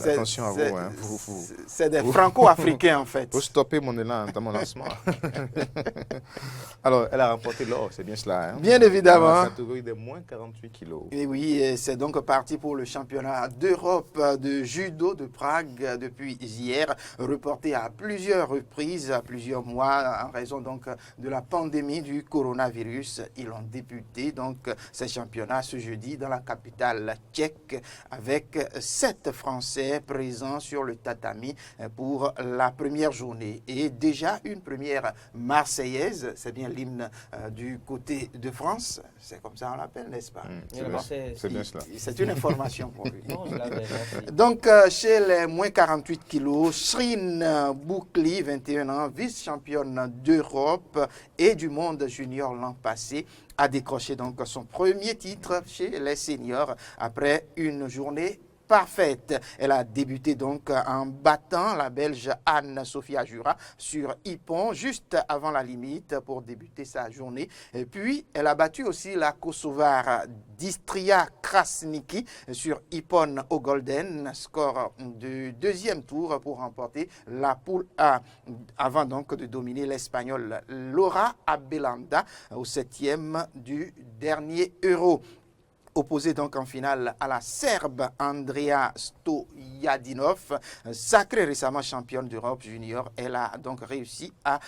attention à vous. Hein. C'est des franco-africains, en fait. Vous stoppez mon élan dans mon lancement. Alors, elle a remporté l'or, c'est bien cela. Hein? Bien évidemment. Dans la catégorie des moins 48 kilos. Et oui, c'est donc parti pour le championnat d'Europe de judo de Prague depuis hier, reporté à plusieurs reprises, à plusieurs mois, en raison donc de la pandémie du coronavirus. Ils ont débuté donc ces championnats ce jeudi dans la capitale tchèque avec 7 Français présents sur le tatami pour la première journée. Et déjà une première marseillaise, c'est bien l'hymne du côté de France, c'est comme ça on l'appelle, n'est-ce pas? C'est bien cela. C'est une information pour lui. Donc, chez les moins 48 kilos, Shrine Boukli, 21 ans, vice-championne d'Europe et du monde junior l'an passé, a décroché donc son premier titre chez les seniors après une journée parfaite. Elle a débuté donc en battant la Belge Anne-Sophie Ajura sur Ippon juste avant la limite pour débuter sa journée. Et puis, elle a battu aussi la Kosovare Distria Krasniki sur Ippon au Golden, score du deuxième tour pour remporter la poule A, avant donc de dominer l'Espagnole Laura Abelanda au 7e du dernier Euro. Opposée donc en finale à la Serbe Andrea Stojadinov, sacrée récemment championne d'Europe junior. Elle a donc réussi à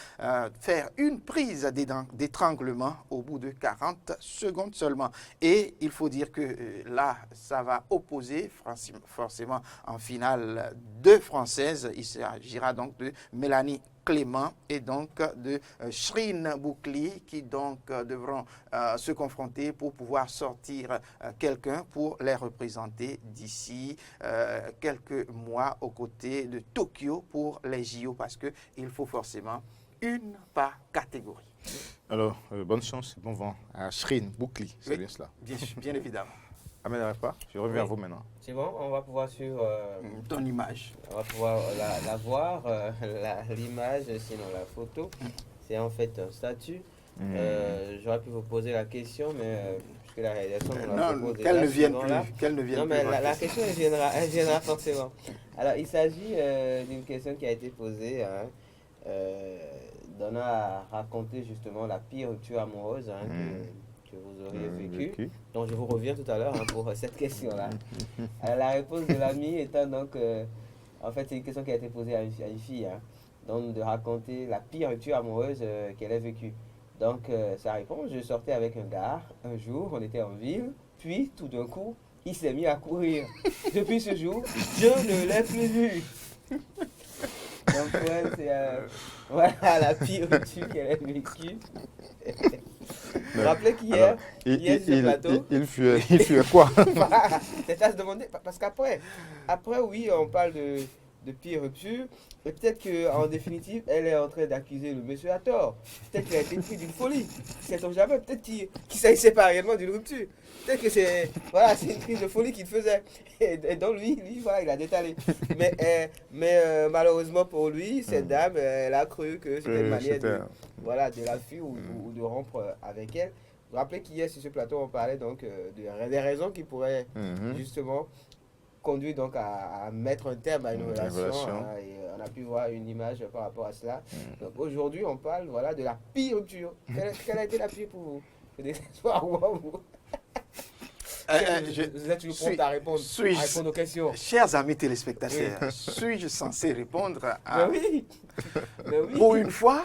faire une prise d'étranglement au bout de 40 secondes seulement. Et il faut dire que là, ça va opposer forcément en finale 2 Françaises. Il s'agira donc de Mélanie Clément et donc de Shrine Boukli qui donc devront se confronter pour pouvoir sortir quelqu'un pour les représenter d'ici quelques mois aux côtés de Tokyo pour les JO parce qu'il faut forcément une par catégorie. Alors, bonne chance et bon vent à Shrine Boukli, c'est bien cela? Bien évidemment. Ahmed Arafa, je reviens à vous maintenant. C'est bon, on va pouvoir suivre ton image. On va pouvoir la voir, l'image, sinon la photo. C'est en fait un statut. J'aurais pu vous poser la question, mais puisque la réalisation nous la propose qu'elle ne vienne plus. Non, mais la question, elle viendra forcément. Alors, il s'agit d'une question qui a été posée, donnant à raconter justement la pire rupture amoureuse que vous auriez vécu. Donc je vous reviens tout à l'heure pour cette question-là. La réponse de l'ami étant donc, en fait c'est une question qui a été posée à une fille, donc de raconter la pire rupture amoureuse qu'elle a vécue. Donc sa réponse, je sortais avec un gars, un jour on était en ville, puis tout d'un coup il s'est mis à courir. Depuis ce jour, je ne l'ai plus vu. Donc, pour elle, c'est voilà, la pire rupture qu'elle a vécue. Rappelez qu'hier, sur ce plateau... Il fut quoi? C'est à se demander, parce qu'après, oui, on parle de pire rupture, et peut-être qu'en définitive, elle est en train d'accuser le monsieur à tort. Peut-être qu'il a été pris d'une folie. Sait-on jamais, peut-être qu'il s'agissait pas réellement d'une rupture. Peut-être que c'est une crise de folie qu'il faisait. Et donc lui, voilà, il a détalé. Mais malheureusement pour lui, cette dame, elle a cru que c'était une manière de la fuir ou de rompre avec elle. Vous vous rappelez qu'hier sur ce plateau, on parlait donc des raisons qui pourraient justement conduire donc à mettre un terme à une relation. Et on a pu voir une image par rapport à cela. Donc aujourd'hui, on parle de la pire rupture. Quelle a été la pire pour vous? C'est désespoir ou vous? Vous êtes toujours prompt à répondre aux questions. Chers amis téléspectateurs, suis-je censé répondre à... Mais oui. Pour une fois,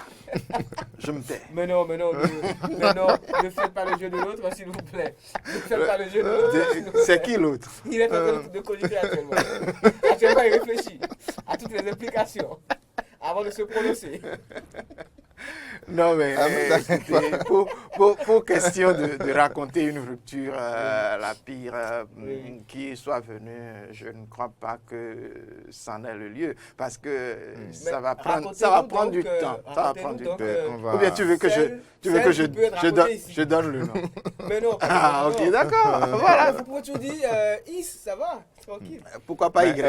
je me tais. Mais non, ne faites pas le jeu de l'autre, s'il vous plaît. Ne faites pas le jeu de l'autre. C'est qui l'autre? Il est en train de cogiter actuellement. Actuellement, il réfléchit à toutes les implications avant de se prononcer. Non, mais pour question de raconter une rupture, la pire qui soit venue, je ne crois pas que c'en est le lieu, parce que ça va prendre du temps. Ça va prendre du temps. Ou bien tu veux que je donne le nom? Mais non. Ah, ok, d'accord. Voilà. Vous pouvez toujours dire Is, ça va, tranquille. Pourquoi pas Y?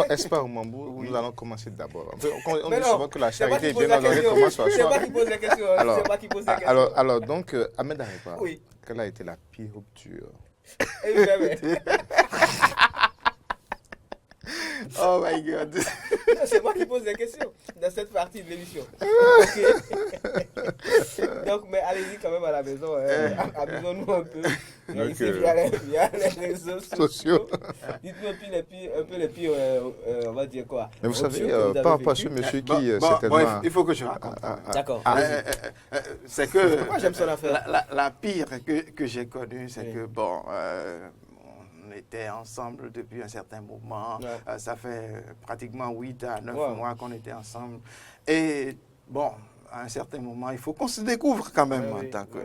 Espoir Mambou, nous allons commencer d'abord. On dit Mais souvent non, que la c'est moi charité qui est bien pose la ordonnée, question. commence par C'est soi. moi qui pose la question. C'est moi qui pose la question. Alors donc, Ahmed Arepa, Oui. quelle a été la pire rupture? Oh my God. C'est moi qui pose la question dans cette partie de l'émission. Donc, mais allez-y quand même à la maison. Amusons-nous un peu. Ici, via les réseaux sociaux. Dites-nous un peu les pires, on va dire quoi. Mais vous savez, par rapport à ce monsieur qui certainement... il faut que je raconte. D'accord. C'est que... Moi, j'aime son affaire. La pire que j'ai connue, c'est que, bon... on était ensemble depuis un certain moment. Ça fait pratiquement 8 à 9 mois qu'on était ensemble. Et bon, à un certain moment, il faut qu'on se découvre quand même en tant que...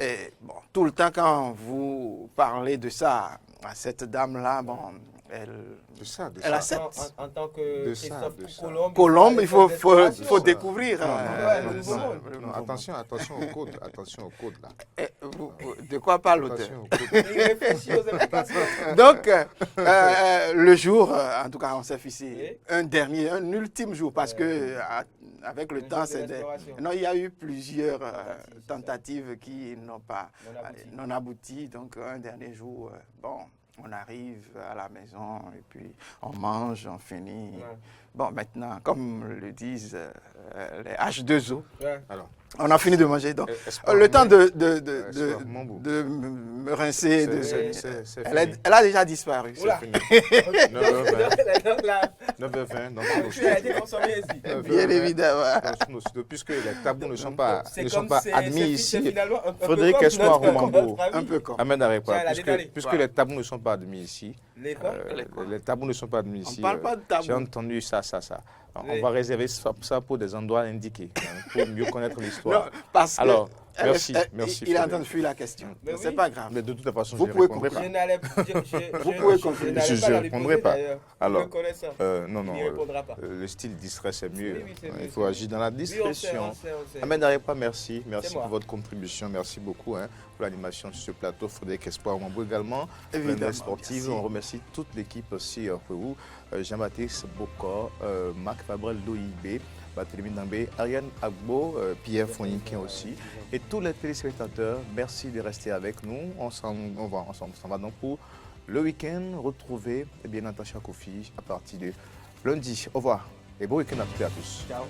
Et bon, tout le temps quand vous parlez de ça à cette dame-là, bon, elle accepte. En tant que Christophe Colombe, il faut découvrir. Non, attention au code, là. De quoi parle l'auteur? Il réfléchit aux implications. Donc, le jour, en tout cas, on s'est fixé un ultime jour, parce que avec le temps, non, il y a eu plusieurs tentatives qui n'ont abouti. Donc, un dernier jour, bon, on arrive à la maison et puis on mange, on finit. Bon, maintenant, comme le disent les H2O, alors, on a fini de manger. Donc, le temps de me rincer, elle a déjà disparu. C'est fini. 9h20, donc bien évidemment. Puisque les tabous ne sont pas admis ici, Frédéric Espoir Mambou, un peu comme Ahmed Arepa, puisque les tabous ne sont pas admis ici, les tabous ne sont pas admis ici. On parle pas de tabous. J'ai entendu ça. On va réserver ça pour des endroits indiqués, pour mieux connaître l'histoire. Alors, merci. Il est en train de fuir la question. C'est pas grave. Mais de toute façon, vous je ne pouvez répondrai pas. Vous pouvez conclure. Je ne répondrai pas. Alors, non, le style distrait, c'est mieux. Il faut agir dans la discrétion. Ahmed Arepa, merci pour votre contribution. Merci beaucoup pour l'animation sur ce plateau. Frédéric Espoir Mambou également. Évidemment, sportive. On remercie toute l'équipe aussi pour vous. Jean-Baptiste Bocor, Marc Fabrel Loïbé, Barthélémy Dambé, Ariane Agbo, Pierre Fourniquin aussi, et tous les téléspectateurs, merci de rester avec nous. On s'en va donc pour le week-end, retrouver bien Natacha Kofi à partir de lundi. Au revoir et bon week-end à toutes et à tous. Ciao.